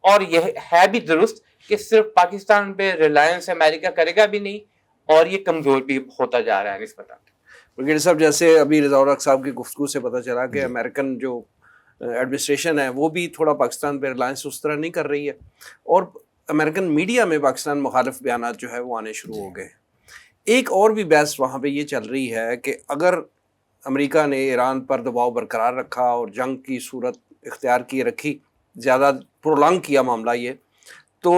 اور یہ ہے بھی درست کہ صرف پاکستان پہ ریلائنس امریکہ کرے گا بھی نہیں، اور یہ کمزور بھی ہوتا جا رہا ہے نسبتاً۔ برگیڈیئر صاحب، جیسے ابھی رضا الحق صاحب کی گفتگو سے پتہ چلا کہ امریکن جو ایڈمنسٹریشن ہے وہ بھی تھوڑا پاکستان پہ ریلائنس اس طرح نہیں کر رہی ہے، اور امریکن میڈیا میں پاکستان مخالف بیانات جو ہے وہ آنے شروع ہو گئے. ایک اور بھی بحث وہاں پہ یہ چل رہی ہے کہ اگر امریکہ نے ایران پر دباؤ برقرار رکھا اور جنگ کی صورت اختیار کی رکھی, زیادہ پرولانگ کیا معاملہ یہ, تو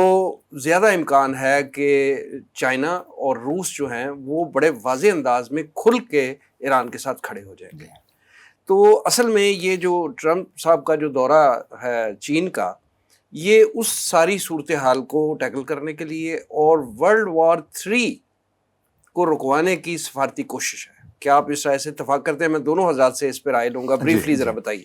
زیادہ امکان ہے کہ چائنا اور روس جو ہیں وہ بڑے واضح انداز میں کھل کے ایران کے ساتھ کھڑے ہو جائیں گے. تو اصل میں یہ جو ٹرمپ صاحب کا جو دورہ ہے چین کا, یہ اس ساری صورتحال کو ٹیکل کرنے کے لیے اور ورلڈ وار 3 کو رکوانے کی سفارتی کوشش ہے. کیا آپ اس رائے سے اتفاق کرتے ہیں؟ میں دونوں حضرات سے اس پہ رائے لوں گا, بریفلی ذرا بتائیے.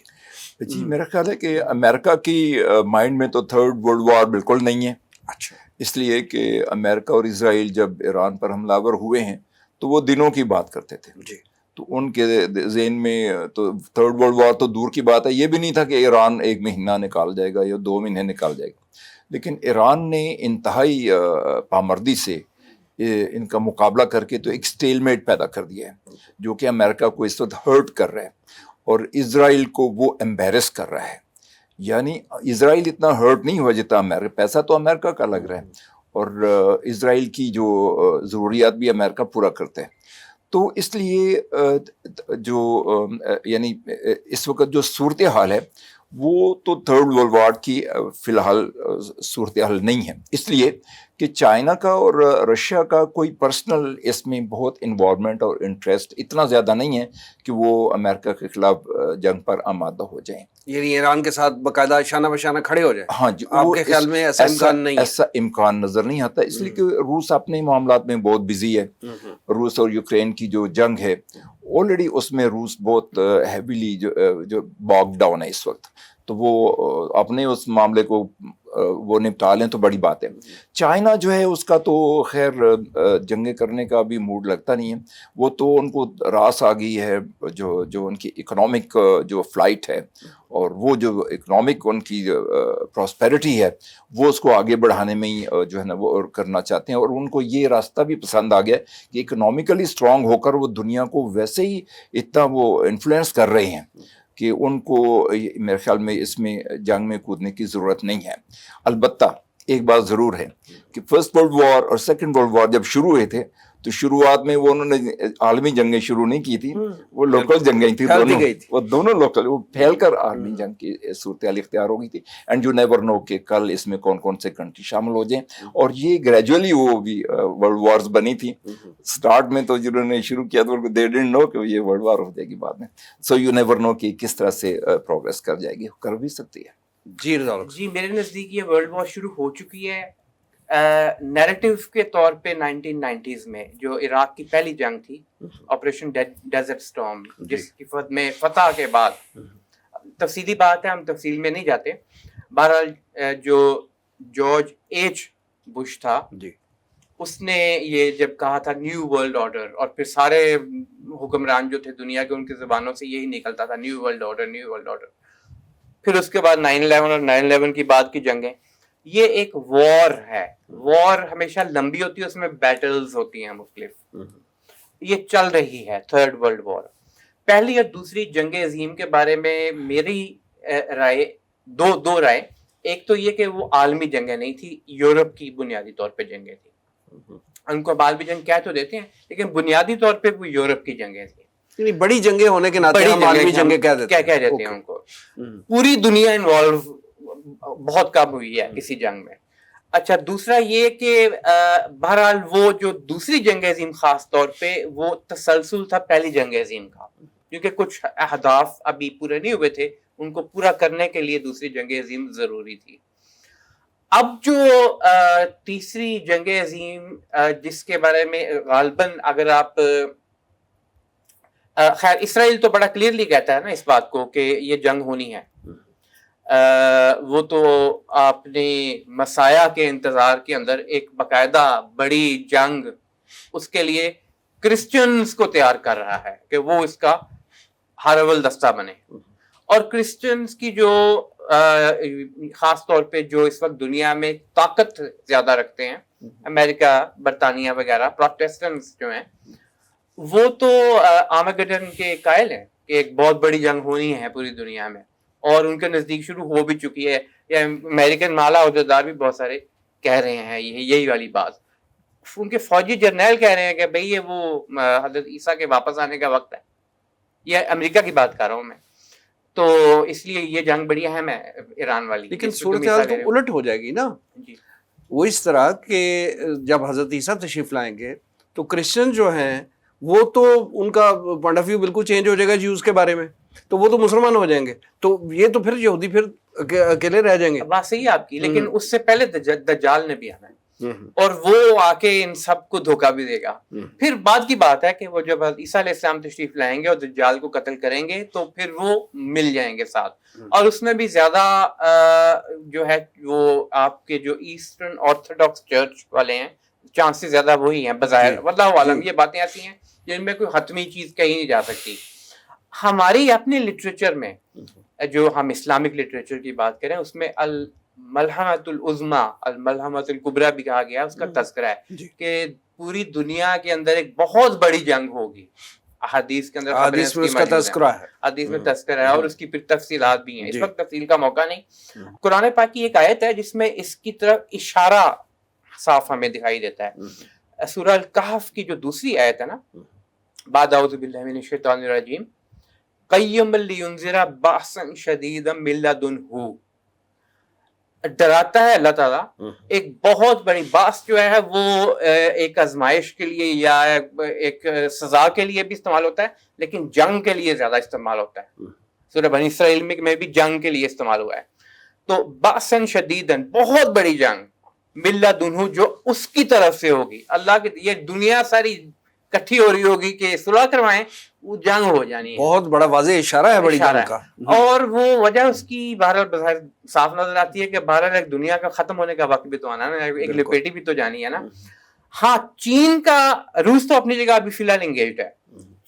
جی, میرا خیال ہے کہ امریکہ کی مائنڈ میں تو تھرڈ ورلڈ وار بالکل نہیں ہے. اچھا, اس لیے کہ امریکہ اور اسرائیل جب ایران پر حملہ آور ہوئے ہیں تو وہ دنوں کی بات کرتے تھے. جی, تو ان کے ذہن میں تو تھرڈ ورلڈ وار تو دور کی بات ہے, یہ بھی نہیں تھا کہ ایران 1 مہینہ نکال جائے گا یا 2 مہینے نکال جائے گا. لیکن ایران نے انتہائی پامردی سے ان کا مقابلہ کر کے تو ایک سٹیل میٹ پیدا کر دیا ہے, جو کہ امریکہ کو اس وقت ہرٹ کر رہا ہے اور اسرائیل کو وہ امبیرس کر رہا ہے. یعنی اسرائیل اتنا ہرٹ نہیں ہوا جتنا امریکہ, پیسہ تو امریکہ کا لگ رہا ہے اور اسرائیل کی جو ضروریات بھی امریکہ پورا کرتا ہے. تو اس لیے جو یعنی اس وقت جو صورتحال ہے وہ تو تھرڈ ورلڈ وار کی فی الحال صورتحال نہیں ہے, اس لیے کہ چائنا کا اور رشیا کا کوئی پرسنل اس میں بہت انوالومنٹ اور انٹرسٹ اتنا زیادہ نہیں ہے کہ وہ امریکہ کے خلاف جنگ پر آمادہ ہو جائیں. یعنی ایران کے ساتھ باقاعدہ شانہ بشانہ کھڑے ہو جائیں. ہاں جی, آپ کے خیال میں ایسا امکان نہیں ہے؟ ایسا امکان نظر نہیں آتا, اس لیے کہ روس اپنے معاملات میں بہت بزی ہے. روس اور یوکرین کی جو جنگ ہے آلریڈی اس میں روس بہت ہیویلی جو باگ ڈاؤن ہے اس وقت, تو وہ اپنے اس معاملے کو وہ نپٹا لیں تو بڑی بات ہے. چائنا جو ہے اس کا تو خیر جنگیں کرنے کا بھی موڈ لگتا نہیں ہے, وہ تو ان کو راس آ گئی ہے جو ان کی اکنامک جو فلائٹ ہے اور وہ جو اکنامک ان کی پراسپیرٹی ہے وہ اس کو آگے بڑھانے میں ہی جو ہے نا وہ کرنا چاہتے ہیں. اور ان کو یہ راستہ بھی پسند آ گیا کہ اکنامیکلی اسٹرانگ ہو کر وہ دنیا کو ویسے ہی اتنا وہ انفلوئنس کر رہے ہیں کہ ان کو میرے خیال میں اس میں جنگ میں کودنے کی ضرورت نہیں ہے. البتہ ایک بات ضرور ہے کہ فرسٹ ورلڈ وار اور سیکنڈ ورلڈ وار جب شروع ہوئے تھے تو شروعات میں وہ انہوں نے عالمی جنگیں شروع نہیں کی تھی, وہ لوکل جنگیں تھیں دونوں, وہ دونوں لوکل, وہ پھیل کر عالمی جنگ کی صورتحال اختیار ہو گئی تھی. اینڈ یو نیور نو کہ کل اس میں کون کون سے کنٹری شامل ہو جائیں, اور یہ گریجولی وہ بھی ورلڈ وارز بنی تھی. سٹارٹ میں تو جنہوں نے شروع کیا تو دے ڈنٹ نو کہ یہ ورلڈ وار ہو جائے گی بعد میں. سو یو نیور نو کہ کس طرح سے پروگریس کر جائے گی, کر بھی سکتی ہے. جی میرے نزدیک یہ ورلڈ وار شروع ہو چکی ہے. نیریٹو کے طور پہ 1990s میں جو عراق کی پہلی جنگ تھی, آپریشن ڈیزرٹ سٹارم, جس کی فتح کے بعد, تفصیلی بات ہے ہم تفصیل میں نہیں جاتے, بہرحال جو جارج ایچ بش تھا اس نے یہ جب کہا تھا نیو ورلڈ آرڈر, اور پھر سارے حکمران جو تھے دنیا کے ان کی زبانوں سے یہی نکلتا تھا new world order, new world order. پھر اس کے بعد 9/11 اور 9/11 کی بعد کی جنگیں, یہ ایک وار ہے. وار ہمیشہ لمبی ہوتی ہے, اس میں بیٹلز ہوتی ہیں مختلف. یہ چل رہی ہے تھرڈ ورلڈ وار. پہلی اور دوسری جنگ عظیم کے بارے میں میری رائے دو رائے. ایک تو یہ کہ وہ عالمی جنگیں نہیں تھی, یورپ کی بنیادی طور پہ جنگیں تھیں. ان کو عالمی جنگ کہہ تو دیتے ہیں لیکن بنیادی طور پہ وہ یورپ کی جنگیں تھیں. بڑی جنگیں ہونے کے ناطے ہم عالمی جنگیں کہہ دیتے ہیں ان کو. پوری دنیا انوالو بہت کم ہوئی ہے کسی جنگ میں. اچھا, دوسرا یہ کہ بہرحال وہ جو دوسری جنگ عظیم خاص طور پہ وہ تسلسل تھا پہلی جنگ عظیم کا, کیونکہ کچھ اہداف ابھی پورے نہیں ہوئے تھے, ان کو پورا کرنے کے لیے دوسری جنگ عظیم ضروری تھی. اب جو تیسری جنگ عظیم جس کے بارے میں غالباً اگر آپ خیر اسرائیل تو بڑا کلیئرلی کہتا ہے نا اس بات کو کہ یہ جنگ ہونی ہے. وہ تو اپنے مسایہ کے انتظار کے اندر ایک باقاعدہ بڑی جنگ اس کے لیے کرسچنز کو تیار کر رہا ہے کہ وہ اس کا ہر اول دستہ بنے. اور کرسچنز کی جو خاص طور پہ جو اس وقت دنیا میں طاقت زیادہ رکھتے ہیں, امریکہ, برطانیہ وغیرہ, پروٹیسٹنٹس جو ہیں, وہ تو آرمیگیڈن کے قائل ہیں کہ ایک بہت بڑی جنگ ہونی ہے پوری دنیا میں, اور ان کے نزدیک شروع ہو بھی چکی ہے. یا امریکن مالا عہدیدار بھی بہت سارے کہہ رہے ہیں یہی والی بات. ان کے فوجی جرنیل کہہ رہے ہیں کہ بھئی یہ وہ حضرت عیسیٰ کے واپس آنے کا وقت ہے. یہ امریکہ کی بات کر رہا ہوں میں. تو اس لیے یہ جنگ بڑی اہم ہے ایران والی. لیکن صورتحال تو الٹ ہو جائے گی نا. جی وہ اس طرح کہ جب حضرت عیسیٰ تشریف لائیں گے تو کرسچن جو ہیں وہ تو ان کا پوائنٹ آف ویو بالکل چینج ہو جائے گا جیوز کے بارے میں, تو وہ تو مسلمان ہو جائیں گے, تو یہ تو پھر یہودی پھر اکیلے رہ جائیں گے. بات صحیح ہے آپ کی, لیکن اس سے پہلے دجال نے بھی آنا ہے اور وہ آ کے ان سب کو دھوکہ بھی دے گا. پھر بعد کی بات ہے کہ وہ جب عیسیٰ علیہ السلام تشریف لائیں گے اور دجال کو قتل کریں گے تو پھر وہ مل جائیں گے ساتھ. اور اس میں بھی زیادہ جو ہے وہ آپ کے جو ایسٹرن آرتھوڈاکس چرچ والے ہیں چانسز زیادہ وہی ہیں بظاہر. واللہ عالم یہ باتیں ایسی ہیں جن میں کوئی حتمی چیز کہیں نہیں جا سکتی. ہماری اپنے لٹریچر میں جو ہم اسلامک لٹریچر کی بات کریں اس میں الملحمۃ العظمیٰ الملحمۃ الکبریٰ بھی کہا گیا, اس کا تذکرہ ہے کہ پوری دنیا کے اندر ایک بہت بڑی جنگ ہوگی. احادیث کے اندر حدیث میں اس کا تذکرہ ہے, حدیث میں تذکرہ ہے اور اس کی پھر تفصیلات بھی ہیں. اس وقت تفصیل کا موقع نہیں. قرآن پاک کی ایک آیت ہے جس میں اس کی طرف اشارہ صاف ہمیں دکھائی دیتا ہے. سورہ الکہف کی جو دوسری آیت ہے نا, بعد اعوذ باللہ من الشیطان الرجیم, قیما لینذر بأسا شدیدا من لدنہ, ڈراتا ہے اللہ تعالیٰ ایک بہت بڑی باس جو ہے وہ ایک آزمائش کے لیے یا ایک سزا کے لیے بھی استعمال ہوتا ہے, لیکن جنگ کے لیے زیادہ استعمال ہوتا ہے. سورہ بنی اسرائیل میں بھی جنگ کے لیے استعمال ہوا ہے. تو بأسا شدیدا, بہت بڑی جنگ, من لدنہ, جو اس کی طرف سے ہوگی. اللہ کی, یہ دنیا ساری کٹھی ہو رہی ہوگی کہ صلح کروائیں, وہ جنگ ہو جانی ہے. بہت بڑا واضح اشارہ ہے بڑی جنگ کا. اور وہ وجہ اس کی بہرحال بظاہر صاف نظر آتی ہے کہ بہرحال ایک دنیا کا ختم ہونے کا وقت بھی تو آنا ہے, ایک لپیٹی بھی تو جانی ہے نا. ہاں, چین کا, روس تو اپنی جگہ ابھی فی الحال انگیجڈ ہے.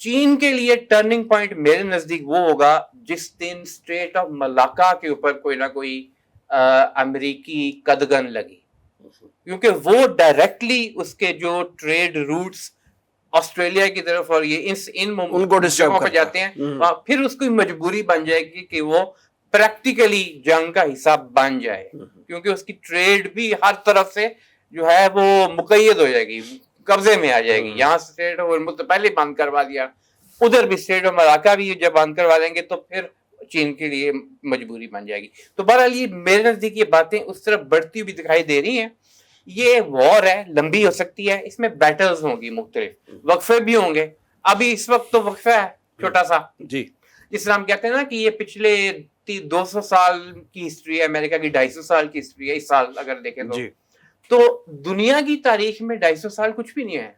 چین کے لیے ٹرننگ پوائنٹ میرے نزدیک وہ ہوگا جس دن اسٹریٹ آف ملاکا کے اوپر کوئی نہ کوئی امریکی قدغن لگی, کیونکہ وہ ڈائریکٹلی اس کے جو ٹریڈ روٹس آسٹریلیا کی طرف اور یہ ان کو ڈسٹرب پہ جاتے ہیں, پھر اس کی مجبوری بن جائے گی کہ وہ پریکٹیکلی جنگ کا حصہ بن جائے, کیونکہ اس کی ٹریڈ بھی ہر طرف سے جو ہے وہ مقید ہو جائے گی, قبضے میں آ جائے گی. یہاں اسٹیٹ آف پہلے بند کروا دیا, ادھر بھی اسٹیٹ آف ملاکا بھی جب بند کروا دیں گے تو پھر چین کے لیے مجبوری بن جائے گی. تو بہرحال یہ میرے نزدیک یہ باتیں اس طرف بڑھتی ہوئی دکھائی دے رہی ہیں. یہ وار ہے, لمبی ہو سکتی ہے, اس میں بیٹلز ہوں گی, مختلف وقفے بھی ہوں گے. ابھی اس وقت تو وقفہ ہے چھوٹا سا, جی, جس طرح ہم کہتے ہیں نا کہ یہ پچھلے 200 سال کی ہسٹری ہے, امریکہ کی 250 سال کی ہسٹری ہے اس سال اگر دیکھیں تو دنیا کی تاریخ میں 250 سال کچھ بھی نہیں ہے.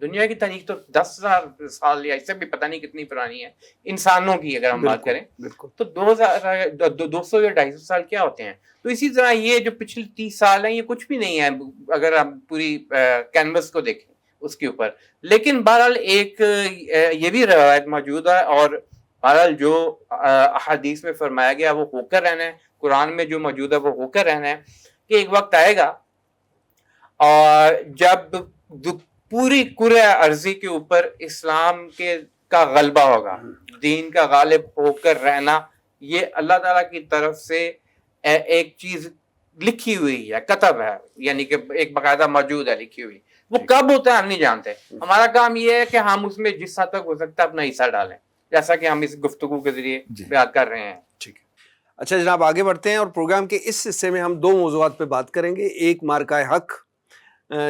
دنیا کی تاریخ تو 10,000 سال یا اس سے بھی پتہ نہیں کتنی پرانی ہے انسانوں کی اگر ہم بات کریں تو 200 یا 250 سال کیا ہوتے ہیں. تو اسی طرح یہ جو پچھلے 30 سال ہیں یہ کچھ بھی نہیں ہے اگر ہم پوری کینوس کو دیکھیں اس کے اوپر. لیکن بہرحال ایک یہ بھی روایت موجود ہے اور بہرحال جو احادیث میں فرمایا گیا وہ ہو کر رہنا ہے, قرآن میں جو موجود ہے وہ ہو کر رہنا ہے کہ ایک وقت آئے گا اور جب پوری کرۂ ارضی کے اوپر اسلام کا غلبہ ہوگا, دین کا غالب ہو کر رہنا, یہ اللہ تعالیٰ کی طرف سے ایک چیز لکھی ہوئی ہے, کتب ہے, یعنی کہ ایک باقاعدہ موجود ہے لکھی ہوئی. وہ کب ہوتا ہے ہم نہیں جانتے. ہمارا کام یہ ہے کہ ہم اس میں جس حد تک ہو سکتا ہے اپنا حصہ ڈالیں, جیسا کہ ہم اس گفتگو کے ذریعے بیان کر رہے ہیں. ٹھیک ہے. اچھا جناب, آگے بڑھتے ہیں اور پروگرام کے اس حصے میں ہم 2 موضوعات پہ بات کریں گے. ایک مارکہ حق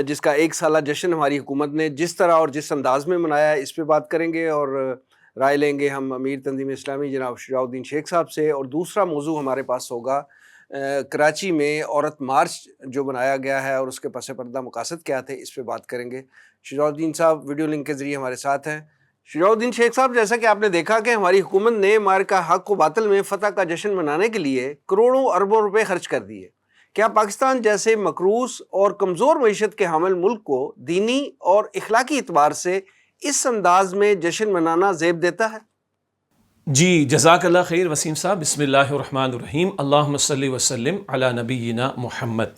جس کا 1 سالہ جشن ہماری حکومت نے جس طرح اور جس انداز میں منایا ہے اس پہ بات کریں گے اور رائے لیں گے ہم امیر تنظیم اسلامی جناب شجاع الدین شیخ صاحب سے. اور دوسرا موضوع ہمارے پاس ہوگا کراچی میں عورت مارچ جو بنایا گیا ہے اور اس کے پس پردہ مقاصد کیا تھے, اس پہ بات کریں گے. شجاع الدین صاحب ویڈیو لنک کے ذریعے ہمارے ساتھ ہیں. شجاع الدین شیخ صاحب, جیسا کہ آپ نے دیکھا کہ ہماری حکومت نے مارکہ حق و باطل میں فتح کا جشن منانے کے لیے کروڑوں اربوں روپے خرچ کر دیے. کیا پاکستان جیسے مقروض اور کمزور معیشت کے حامل ملک کو دینی اور اخلاقی اعتبار سے اس انداز میں جشن منانا زیب دیتا ہے؟ جی جزاک اللہ خیر وسیم صاحب. بسم اللہ الرحمن الرحیم. اللہم صلی وسلم علی نبینا محمد.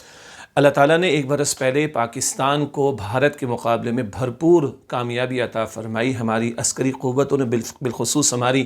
اللہ تعالیٰ نے 1 برس پہلے پاکستان کو بھارت کے مقابلے میں بھرپور کامیابی عطا فرمائی. ہماری عسکری قوتوں نے بالخصوص ہماری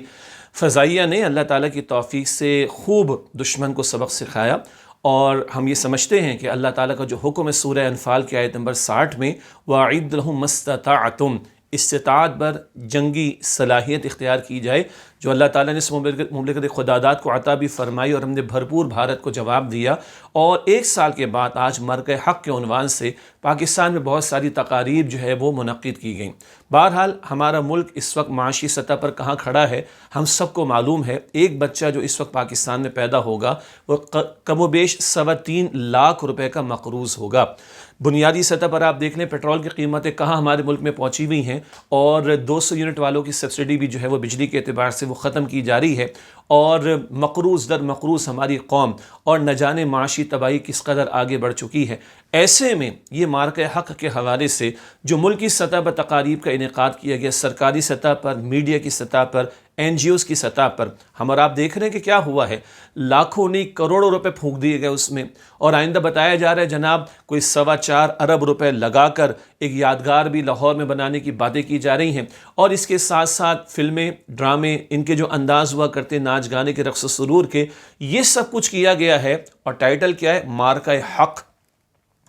فضائیہ نے اللہ تعالیٰ کی توفیق سے خوب دشمن کو سبق سکھایا اور ہم یہ سمجھتے ہیں کہ اللہ تعالیٰ کا جو حکم ہے سورہ انفال کی آیت نمبر 60 میں وَأَعِدُّ لَهُم مَّا اسْتَطَعْتُمْ، استطاعت پر جنگی صلاحیت اختیار کی جائے، جو اللہ تعالیٰ نے اس مملکت خداداد کو عطا بھی فرمائی، اور ہم نے بھرپور بھارت کو جواب دیا۔ اور 1 سال کے بعد آج مرکہ حق کے عنوان سے پاکستان میں بہت ساری تقاریب جو ہے وہ منعقد کی گئیں۔ بہرحال ہمارا ملک اس وقت معاشی سطح پر کہاں کھڑا ہے ہم سب کو معلوم ہے۔ ایک بچہ جو اس وقت پاکستان میں پیدا ہوگا وہ کم و بیش 3.25 لاکھ روپے کا مقروض ہوگا۔ بنیادی سطح پر آپ دیکھ لیں پیٹرول کی قیمتیں کہاں ہمارے ملک میں پہنچی ہوئی ہیں، اور 200 یونٹ والوں کی سبسڈی بھی جو ہے وہ بجلی کے اعتبار سے وہ ختم کی جا رہی ہے، اور مقروض در مقروض ہماری قوم اور نہ جانے معاشی تباہی کس قدر آگے بڑھ چکی ہے۔ ایسے میں یہ مارکہ حق کے حوالے سے جو ملکی سطح پر تقاریب کا انعقاد کیا گیا، سرکاری سطح پر، میڈیا کی سطح پر، NGOs کی سطح پر، ہم اور آپ دیکھ رہے ہیں کہ کیا ہوا ہے، لاکھوں نہیں کروڑوں روپے پھونک دیے گئے اس میں، اور آئندہ بتایا جا رہا ہے جناب کوئی 4.25 ارب روپے لگا کر ایک یادگار بھی لاہور میں بنانے کی باتیں کی جا رہی ہیں، اور اس کے ساتھ ساتھ فلمیں، ڈرامے، ان کے جو انداز ہوا کرتے ناچ گانے کے، رقص و سرور کے، یہ سب کچھ کیا گیا ہے، اور ٹائٹل کیا ہے؟ مارکہ حق،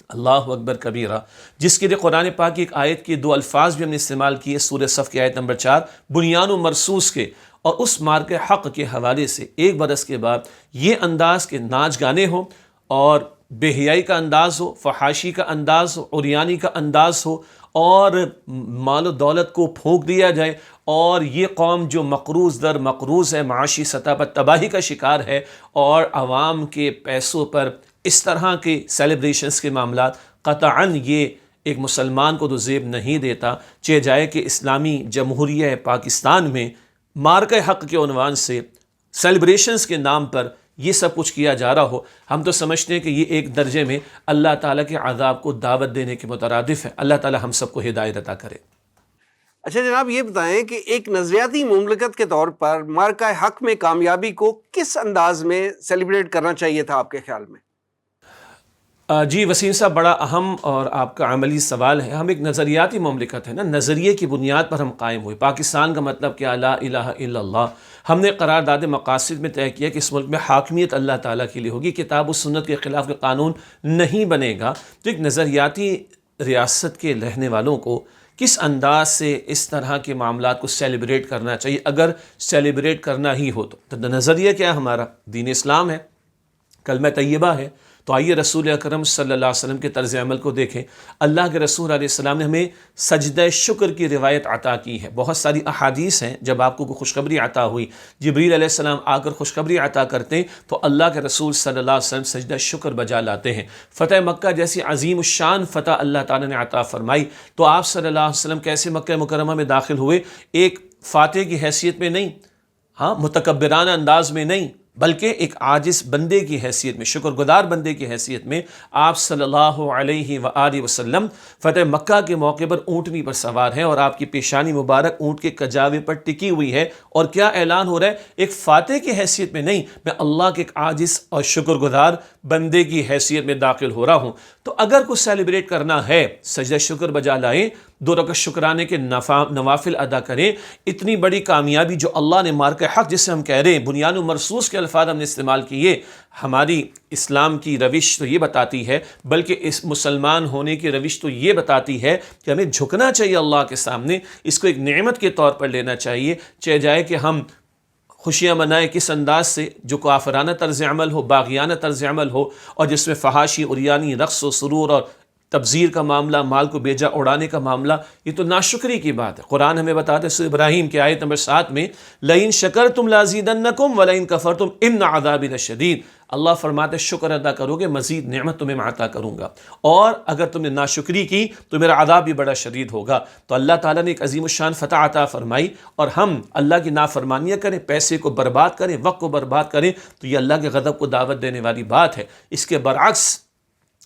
اللہ اکبر کبیرہ، جس کے لیے قرآن پاک کی ایک آیت کے 2 الفاظ بھی ہم نے استعمال کیے، سورہ صف کی آیت نمبر 4 بنیان و مرصوص کے، اور اس مارکہ حق کے حوالے سے 1 برس کے بعد یہ انداز کے ناچ گانے ہو، اور بے حیائی کا انداز ہو، فحاشی کا انداز ہو، عریانی کا انداز ہو، اور مال و دولت کو پھونک دیا جائے، اور یہ قوم جو مقروض در مقروض ہے، معاشی سطح پر تباہی کا شکار ہے، اور عوام کے پیسوں پر اس طرح کے سیلیبریشنز کے معاملات قطعاً یہ ایک مسلمان کو تو زیب نہیں دیتا، چاہے جائے کہ اسلامی جمہوریہ پاکستان میں مارکہ حق کے عنوان سے سیلیبریشنز کے نام پر یہ سب کچھ کیا جا رہا ہو۔ ہم تو سمجھتے ہیں کہ یہ ایک درجے میں اللہ تعالیٰ کے عذاب کو دعوت دینے کے مترادف ہے۔ اللہ تعالیٰ ہم سب کو ہدایت عطا کرے۔ اچھا جناب، یہ بتائیں کہ ایک نظریاتی مملکت کے طور پر مارکہ حق میں کامیابی کو کس انداز میں سیلیبریٹ کرنا چاہیے تھا آپ کے خیال میں؟ جی وسیم صاحب، بڑا اہم اور آپ کا عملی سوال ہے۔ ہم ایک نظریاتی مملکت ہے نا، نظریے کی بنیاد پر ہم قائم ہوئے۔ پاکستان کا مطلب کیا؟ لا الہ الا اللہ۔ ہم نے قرارداد مقاصد میں طے کیا کہ اس ملک میں حاکمیت اللہ تعالیٰ کے لیے ہوگی، کتاب و سنت کے خلاف کا قانون نہیں بنے گا۔ تو ایک نظریاتی ریاست کے رہنے والوں کو کس انداز سے اس طرح کے معاملات کو سیلیبریٹ کرنا چاہیے، اگر سیلیبریٹ کرنا ہی ہو تو نظریہ کیا ہے ہمارا؟ دین اسلام ہے، کلمہ طیبہ ہے۔ تو آئیے رسول اکرم صلی اللہ علیہ وسلم کے طرز عمل کو دیکھیں۔ اللہ کے رسول علیہ السلام نے ہمیں سجدہ شکر کی روایت عطا کی ہے۔ بہت ساری احادیث ہیں، جب آپ کو کوئی خوشخبری عطا ہوئی، جبریل علیہ السلام آ کر خوشخبری عطا کرتے ہیں تو اللہ کے رسول صلی اللہ علیہ وسلم سجدہ شکر بجا لاتے ہیں۔ فتح مکہ جیسی عظیم الشان فتح اللہ تعالیٰ نے عطا فرمائی، تو آپ صلی اللہ علیہ وسلم کیسے مکہ مکرمہ میں داخل ہوئے؟ ایک فاتح کی حیثیت میں نہیں، ہاں متکبرانہ انداز میں نہیں، بلکہ ایک عاجز بندے کی حیثیت میں، شکر گزار بندے کی حیثیت میں آپ صلی اللہ علیہ وآلہ وسلم فتح مکہ کے موقع پر اونٹنی پر سوار ہیں، اور آپ کی پیشانی مبارک اونٹ کے کجاوے پر ٹکی ہوئی ہے، اور کیا اعلان ہو رہا ہے؟ ایک فاتح کی حیثیت میں نہیں، میں اللہ کے ایک عاجز اور شکر گزار بندے کی حیثیت میں داخل ہو رہا ہوں۔ تو اگر کچھ سیلیبریٹ کرنا ہے، سجدہ شکر بجا لائیں، 2 رکعت شکرانے کے نوافل ادا کریں۔ اتنی بڑی کامیابی جو اللہ نے مارکہ حق جسے ہم کہہ رہے ہیں، بنیان و مرصوص کے الفاظ ہم نے استعمال کیے، ہماری اسلام کی روش تو یہ بتاتی ہے، بلکہ اس مسلمان ہونے کی روش تو یہ بتاتی ہے کہ ہمیں جھکنا چاہیے اللہ کے سامنے، اس کو ایک نعمت کے طور پر لینا چاہیے، چاہے جائے کہ ہم خوشیاں منائیں کس انداز سے، جو کافرانہ طرز عمل ہو، باغیانہ طرز عمل ہو، اور جس میں فحاشی، عریانی، رقص و سرور اور تبذیر کا معاملہ، مال کو بیجا اڑانے کا معاملہ، یہ تو ناشکری کی بات ہے۔ قرآن ہمیں بتاتا ہے سورہ ابراہیم کی آیت نمبر 7 میں لَإِن شَكَرْتُمْ لَأَزِيدَنَّكُمْ وَلَئِن كَفَرْتُمْ إِنَّ عَذَابِي لَشَدِيدٌ۔ اللہ فرماتے شکر ادا کرو گے مزید نعمت تمہیں میں عطا کروں گا، اور اگر تم نے ناشکری کی تو میرا عذاب بھی بڑا شدید ہوگا۔ تو اللہ تعالیٰ نے ایک عظیم الشان فتح عطا فرمائی، اور ہم اللہ کی نافرمانیاں کریں، پیسے کو برباد کریں، وقت کو برباد کریں، تو یہ اللہ کے غضب کو دعوت دینے والی بات ہے۔ اس کے برعکس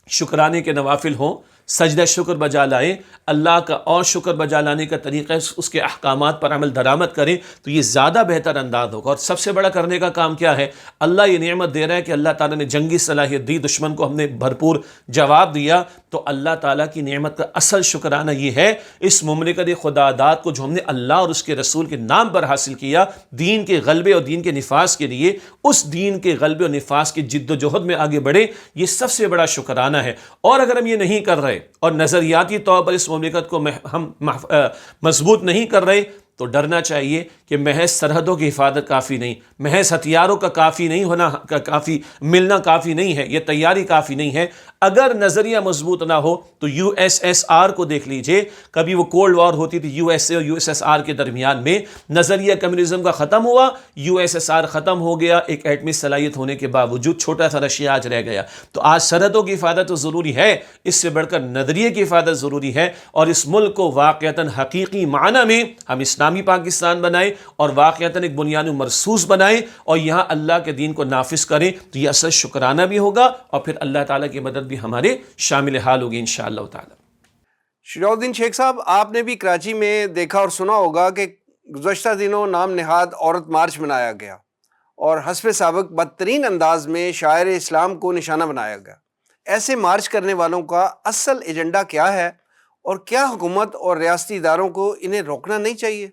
شکرانے کے نوافل ہوں، سجدہ شکر بجا لائیں، اللہ کا اور شکر بجا لانے کا طریقہ ہے اس کے احکامات پر عمل درآمد کریں، تو یہ زیادہ بہتر انداز ہوگا۔ اور سب سے بڑا کرنے کا کام کیا ہے؟ اللہ یہ نعمت دے رہا ہے کہ اللہ تعالیٰ نے جنگی صلاحیت دی، دشمن کو ہم نے بھرپور جواب دیا، تو اللہ تعالیٰ کی نعمت کا اصل شکرانہ یہ ہے اس مملکت خدا داد کو جو ہم نے اللہ اور اس کے رسول کے نام پر حاصل کیا، دین کے غلبے اور دین کے نفاذ کے لیے، اس دین کے غلبے اور نفاذ کی جد و جہد میں آگے بڑھے، یہ سب سے بڑا شکرانہ ہے۔ اور اگر ہم یہ نہیں کر رہے اور نظریاتی طور پر اس مملکت کو ہم مضبوط نہیں کر رہے، تو ڈرنا چاہیے کہ محض سرحدوں کی حفاظت کافی نہیں، محض ہتھیاروں کا کافی نہیں ہونا، کافی ملنا کافی نہیں ہے، یہ تیاری کافی نہیں ہے۔ اگر نظریہ مضبوط نہ ہو تو یو ایس ایس آر کو دیکھ لیجئے، کبھی وہ کولڈ وار ہوتی تھی یو ایس اے اور یو ایس ایس آر کے درمیان میں، نظریہ کمیونزم کا ختم ہوا، یو ایس ایس آر ختم ہو گیا، ایک ایٹمی صلاحیت ہونے کے باوجود چھوٹا سا رشیا آج رہ گیا۔ تو آج سرحدوں کی حفاظت تو ضروری ہے، اس سے بڑھ کر نظریے کی حفاظت ضروری ہے، اور اس ملک کو واقعتاً حقیقی معنی میں ہم اسلامی پاکستان بنائیں اور واقعتاً ایک بنیاد مرصوص بنائیں اور یہاں اللہ کے دین کو نافذ کریں، تو یہ اصل شکرانہ بھی ہوگا اور پھر اللہ تعالیٰ کی مدد بھی ہمارے شامل حال ہوگی انشاءاللہ تعالیٰ۔ شجاع الدین شیخ صاحب، آپ نے بھی کراچی میں دیکھا اور سنا ہوگا کہ گزشتہ دنوں نام نہاد عورت مارچ منایا گیا اور حسب سابق بدترین انداز میں شاعر اسلام کو نشانہ بنایا گیا۔ ایسے مارچ کرنے والوں کا اصل ایجنڈا کیا ہے اور کیا حکومت اور ریاستی اداروں کو انہیں روکنا نہیں چاہیے؟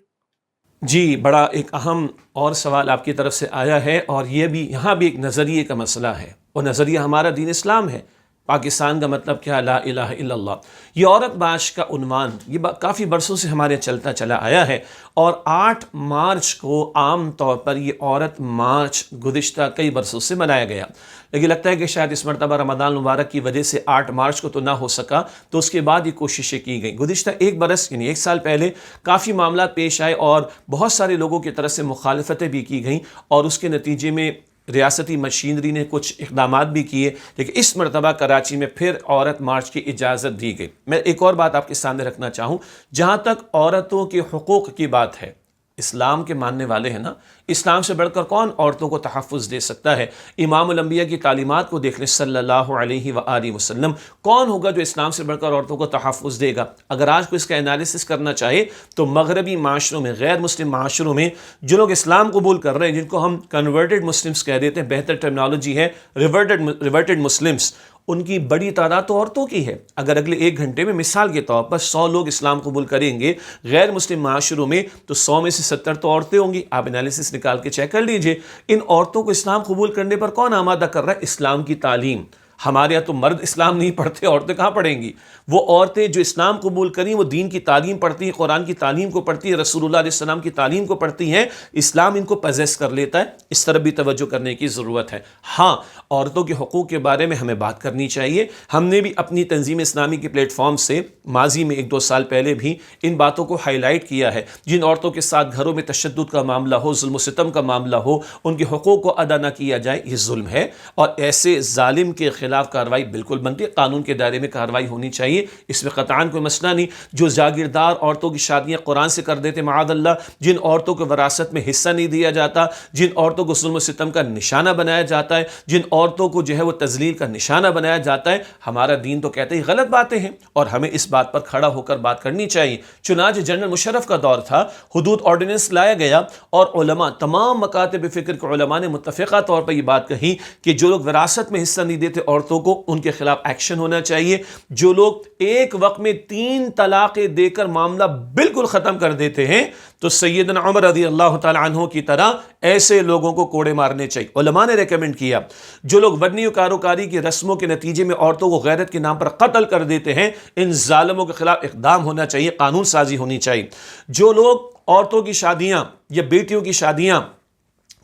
جی، بڑا ایک اہم اور سوال آپ کی طرف سے آیا ہے، اور یہ بھی یہاں بھی ایک نظریے کا مسئلہ ہے، اور نظریہ ہمارا دین اسلام ہے۔ پاکستان کا مطلب کیا؟ لا الہ الا اللہ۔ یہ عورت مارچ کا عنوان یہ کافی برسوں سے ہمارے چلتا چلا آیا ہے، اور 8 مارچ کو عام طور پر یہ عورت مارچ گزشتہ کئی برسوں سے منایا گیا، لیکن لگتا ہے کہ شاید اس مرتبہ رمضان مبارک کی وجہ سے 8 مارچ کو تو نہ ہو سکا، تو اس کے بعد یہ کوششیں کی گئیں۔ گزشتہ ایک برس یعنی 1 سال پہلے کافی معاملات پیش آئے اور بہت سارے لوگوں کی طرف سے مخالفتیں بھی کی گئیں، اور اس کے نتیجے میں ریاستی مشینری نے کچھ اقدامات بھی کیے، لیکن اس مرتبہ کراچی میں پھر عورت مارچ کی اجازت دی گئی۔ میں ایک اور بات آپ کے سامنے رکھنا چاہوں، جہاں تک عورتوں کے حقوق کی بات ہے، اسلام کے ماننے والے ہیں نا، اسلام سے بڑھ کر کون عورتوں کو تحفظ دے سکتا ہے؟ امام الانبیاء کی تعلیمات کو دیکھ لیں صلی اللہ علیہ وآلہ وسلم، کون ہوگا جو اسلام سے بڑھ کر عورتوں کو تحفظ دے گا؟ اگر آج کو اس کا انالیسس کرنا چاہے تو مغربی معاشروں میں، غیر مسلم معاشروں میں جو لوگ اسلام قبول کر رہے ہیں، جن کو ہم کنورٹڈ مسلمس کہہ دیتے ہیں، بہتر ٹرمنالوجی ہے ریورٹڈ مسلمس، ان کی بڑی تعداد تو عورتوں کی ہے۔ اگر اگلے 1 گھنٹے میں مثال کے طور پر 100 لوگ اسلام قبول کریں گے غیر مسلم معاشروں میں، تو 100 میں سے 70 تو عورتیں ہوں گی۔ آپ انالیسس نکال کے چیک کر لیجئے، ان عورتوں کو اسلام قبول کرنے پر کون آمادہ کر رہا ہے؟ اسلام کی تعلیم۔ ہمارے یہاں تو مرد اسلام نہیں پڑھتے، عورتیں کہاں پڑھیں گی؟ وہ عورتیں جو اسلام قبول کریں وہ دین کی تعلیم پڑھتی ہیں، قرآن کی تعلیم کو پڑھتی ہیں، رسول اللہ علیہ السلام کی تعلیم کو پڑھتی ہیں، اسلام ان کو پوزیس کر لیتا ہے۔ اس طرف بھی توجہ کرنے کی ضرورت ہے۔ ہاں، عورتوں کے حقوق کے بارے میں ہمیں بات کرنی چاہیے۔ ہم نے بھی اپنی تنظیم اسلامی کے پلیٹ فارم سے ماضی میں 1-2 سال پہلے بھی ان باتوں کو ہائی لائٹ کیا ہے۔ جن عورتوں کے ساتھ گھروں میں تشدد کا معاملہ ہو، ظلم و ستم کا معاملہ ہو، ان کے حقوق کو ادا نہ کیا جائے، یہ ظلم ہے، اور ایسے ظالم کے خلاف کارروائی بالکل بنتی ہے، قانون کے دائرے میں کارروائی ہونی چاہیے، اس میں قطعاً کوئی مسئلہ نہیں۔ جو جاگیردار عورتوں کی شادیاں قرآن سے کر دیتے معاذ اللہ، جن عورتوں کو وراثت میں حصہ نہیں دیا جاتا، جن عورتوں کو ظلم و ستم کا نشانہ بنایا جاتا ہے، جن عورتوں کو جو ہے وہ تذلیل کا نشانہ بنایا جاتا ہے، ہمارا دین تو کہتے ہی غلط باتیں ہیں، اور ہمیں اس بات پر کھڑا ہو کر بات کرنی چاہیے۔ چنانچہ جنرل مشرف کا دور تھا، حدود آرڈیننس لایا گیا، اور علماء، تمام مکاتب فکر کے علماء نے متفقہ طور پر یہ بات کہی کہ جو لوگ وراثت میں حصہ نہیں دیتے عورتوں کو، ان کے خلاف ایکشن ہونا چاہیے۔ جو لوگ ایک وقت میں 3 طلاقیں دے کر معاملہ بالکل ختم کر دیتے ہیں، تو سیدنا عمر رضی اللہ تعالی عنہ کی طرح ایسے لوگوں کو کوڑے مارنے چاہیے۔ علماء نے ریکمنڈ کیا جو لوگ ودنی و کاروکاری کی رسموں کے نتیجے میں عورتوں کو غیرت کے نام پر قتل کر دیتے ہیں، ان ظالموں کے خلاف اقدام ہونا چاہیے، قانون سازی ہونی چاہیے۔ جو لوگ عورتوں کی شادیاں یا بیٹیوں کی شادیاں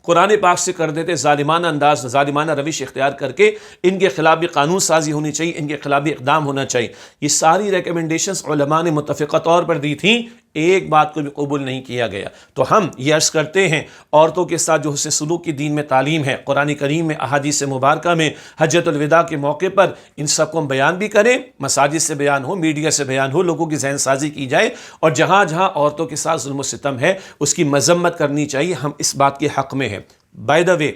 قرآن پاک سے کر دیتے ظالمانہ انداز، ظالمانہ روش اختیار کر کے، ان کے خلاف بھی قانون سازی ہونی چاہیے، ان کے خلاف بھی اقدام ہونا چاہیے۔ یہ ساری ریکمنڈیشنز علماء نے متفقہ طور پر دی تھیں، ایک بات کو بھی قبول نہیں کیا گیا۔ تو ہم یہ عرض کرتے ہیں، عورتوں کے ساتھ جو حسن سلوک کی دین میں تعلیم ہے، قرآن کریم میں، احادیث مبارکہ میں، حجۃ الوداع کے موقع پر ان سب کو ہم بیان بھی کریں، مساجد سے بیان ہو، میڈیا سے بیان ہو، لوگوں کی ذہن سازی کی جائے، اور جہاں جہاں عورتوں کے ساتھ ظلم و ستم ہے اس کی مذمت کرنی چاہیے۔ ہم اس بات کے حق میں ہیں۔ بائی دا وے،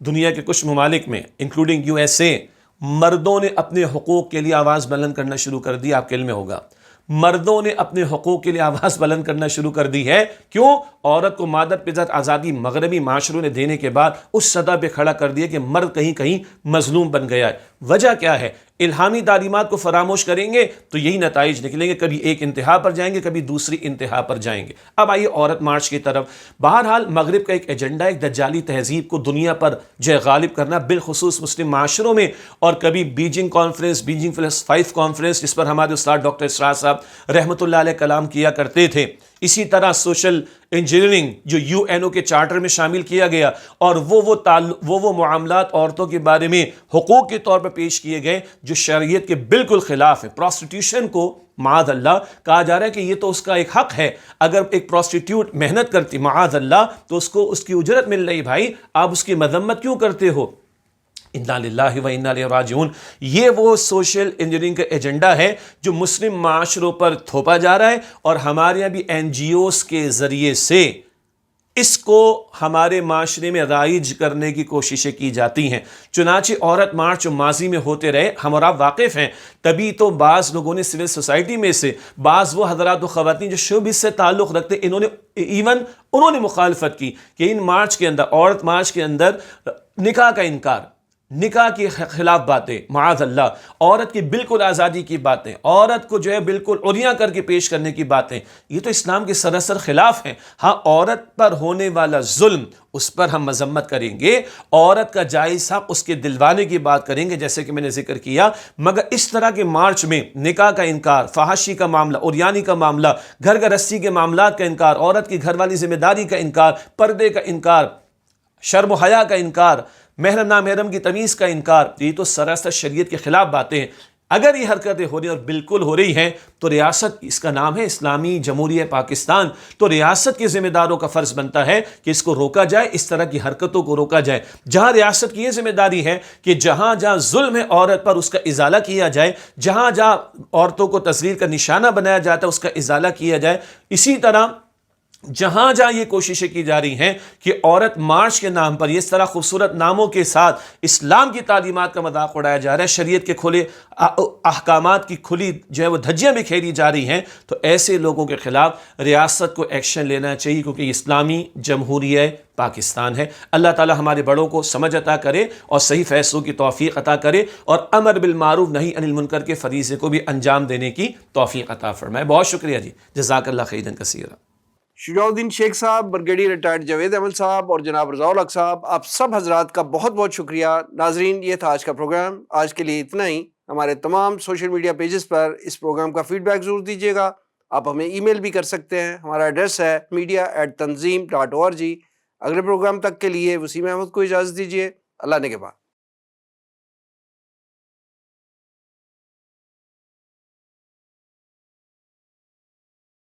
دنیا کے کچھ ممالک میں انکلوڈنگ USA، مردوں نے اپنے حقوق کے لیے آواز بلند کرنا شروع کر دی. آپ کے علم میں ہوگا مردوں نے اپنے حقوق کے لیے آواز بلند کرنا شروع کر دی ہے. کیوں؟ عورت کو مادر پزت آزادی مغربی معاشروں نے دینے کے بعد اس سطح پہ کھڑا کر دیا کہ مرد کہیں کہیں مظلوم بن گیا ہے. وجہ کیا ہے؟ الہامی تعلیمات کو فراموش کریں گے تو یہی نتائج نکلیں گے. کبھی ایک انتہا پر جائیں گے, کبھی دوسری انتہا پر جائیں گے. اب آئیے عورت مارچ کی طرف. بہرحال مغرب کا ایک ایجنڈا ہے, ایک دجالی تہذیب کو دنیا پر جو ہے غالب کرنا, بالخصوص مسلم معاشروں میں. اور کبھی بیجنگ کانفرنس, بیجنگ +5 کانفرنس, جس پر ہمارے استاد ڈاکٹر اسرار صاحب رحمۃ اللہ علیہ کلام کیا کرتے تھے. اسی طرح سوشل انجینئرنگ جو UN کے چارٹر میں شامل کیا گیا, اور وہ معاملات عورتوں کے بارے میں حقوق کے طور پر پیش کیے گئے جو شریعت کے بالکل خلاف ہے. پروسٹیٹیوشن کو معاذ اللہ کہا جا رہا ہے کہ یہ تو اس کا ایک حق ہے. اگر ایک پروسٹیٹیوٹ محنت کرتی معاذ اللہ تو اس کو اس کی اجرت مل رہی. بھائی آپ اس کی مذمت کیوں کرتے ہو؟ انا للہ و انا الیہ راجعون. یہ وہ سوشل انجینئرنگ کا ایجنڈا ہے جو مسلم معاشروں پر تھوپا جا رہا ہے, اور ہمارے یہاں بھی NGOs کے ذریعے سے اس کو ہمارے معاشرے میں رائج کرنے کی کوششیں کی جاتی ہیں. چنانچہ عورت مارچ جو ماضی میں ہوتے رہے, ہم اور آپ واقف ہیں, تبھی تو بعض لوگوں نے سول سوسائٹی میں سے بعض وہ حضرات و خواتین جو شعبے سے تعلق رکھتے, انہوں نے مخالفت کی کہ ان مارچ کے اندر, عورت مارچ کے اندر نکاح کا انکار, نکاح کے خلاف باتیں, معاذ اللہ, عورت کی بالکل آزادی کی باتیں, عورت کو جو ہے بالکل عریاں کر کے پیش کرنے کی باتیں, یہ تو اسلام کے سراسر خلاف ہیں. ہاں عورت پر ہونے والا ظلم اس پر ہم مذمت کریں گے, عورت کا جائز حق اس کے دلوانے کی بات کریں گے جیسے کہ میں نے ذکر کیا, مگر اس طرح کے مارچ میں نکاح کا انکار, فحاشی کا معاملہ, عریانی کا معاملہ, گھر گرہستی کے معاملات کا انکار, عورت کی گھر والی ذمہ داری کا انکار, پردے کا انکار, شرم و حیا کا انکار, محرم نامحرم کی تمیز کا انکار, یہ تو سراسر شریعت کے خلاف باتیں ہیں. اگر یہ حرکتیں ہو رہی ہیں اور بالکل ہو رہی ہیں تو ریاست, اس کا نام ہے اسلامی جمہوریہ پاکستان, تو ریاست کے ذمہ داروں کا فرض بنتا ہے کہ اس کو روکا جائے, اس طرح کی حرکتوں کو روکا جائے. جہاں ریاست کی یہ ذمہ داری ہے کہ جہاں جہاں ظلم ہے عورت پر اس کا ازالہ کیا جائے, جہاں جہاں عورتوں کو تذلیل کا نشانہ بنایا جاتا ہے اس کا ازالہ کیا جائے. اسی طرح جہاں جہاں یہ کوششیں کی جا رہی ہیں کہ عورت مارچ کے نام پر اس طرح خوبصورت ناموں کے ساتھ اسلام کی تعلیمات کا مذاق اڑایا جا رہا ہے, شریعت کے کھلے احکامات کی کھلی جو ہے وہ دھجیاں بکھیری جا رہی ہیں, تو ایسے لوگوں کے خلاف ریاست کو ایکشن لینا چاہیے, کیونکہ یہ اسلامی جمہوریہ پاکستان ہے. اللہ تعالی ہمارے بڑوں کو سمجھ عطا کرے اور صحیح فیصلوں کی توفیق عطا کرے, اور امر بالمعروف نہی عن المنکر کے فریضے کو بھی انجام دینے کی توفیق عطا فرمائے. بہت شکریہ جی, جزاک اللہ خیرا کثیرا. شجاع الدین شیخ صاحب, بریگیڈیئر ریٹائرڈ جاوید احمد صاحب اور جناب رضا الحق صاحب, آپ سب حضرات کا بہت بہت شکریہ. ناظرین, یہ تھا آج کا پروگرام. آج کے لیے اتنا ہی. ہمارے تمام سوشل میڈیا پیجز پر اس پروگرام کا فیڈ بیک ضرور دیجیے گا. آپ ہمیں ای میل بھی کر سکتے ہیں. ہمارا ایڈریس ہے media@tanzeem.org. اگلے پروگرام تک کے لیے وسیم احمد کو اجازت دیجیے. اللہ نگہبان.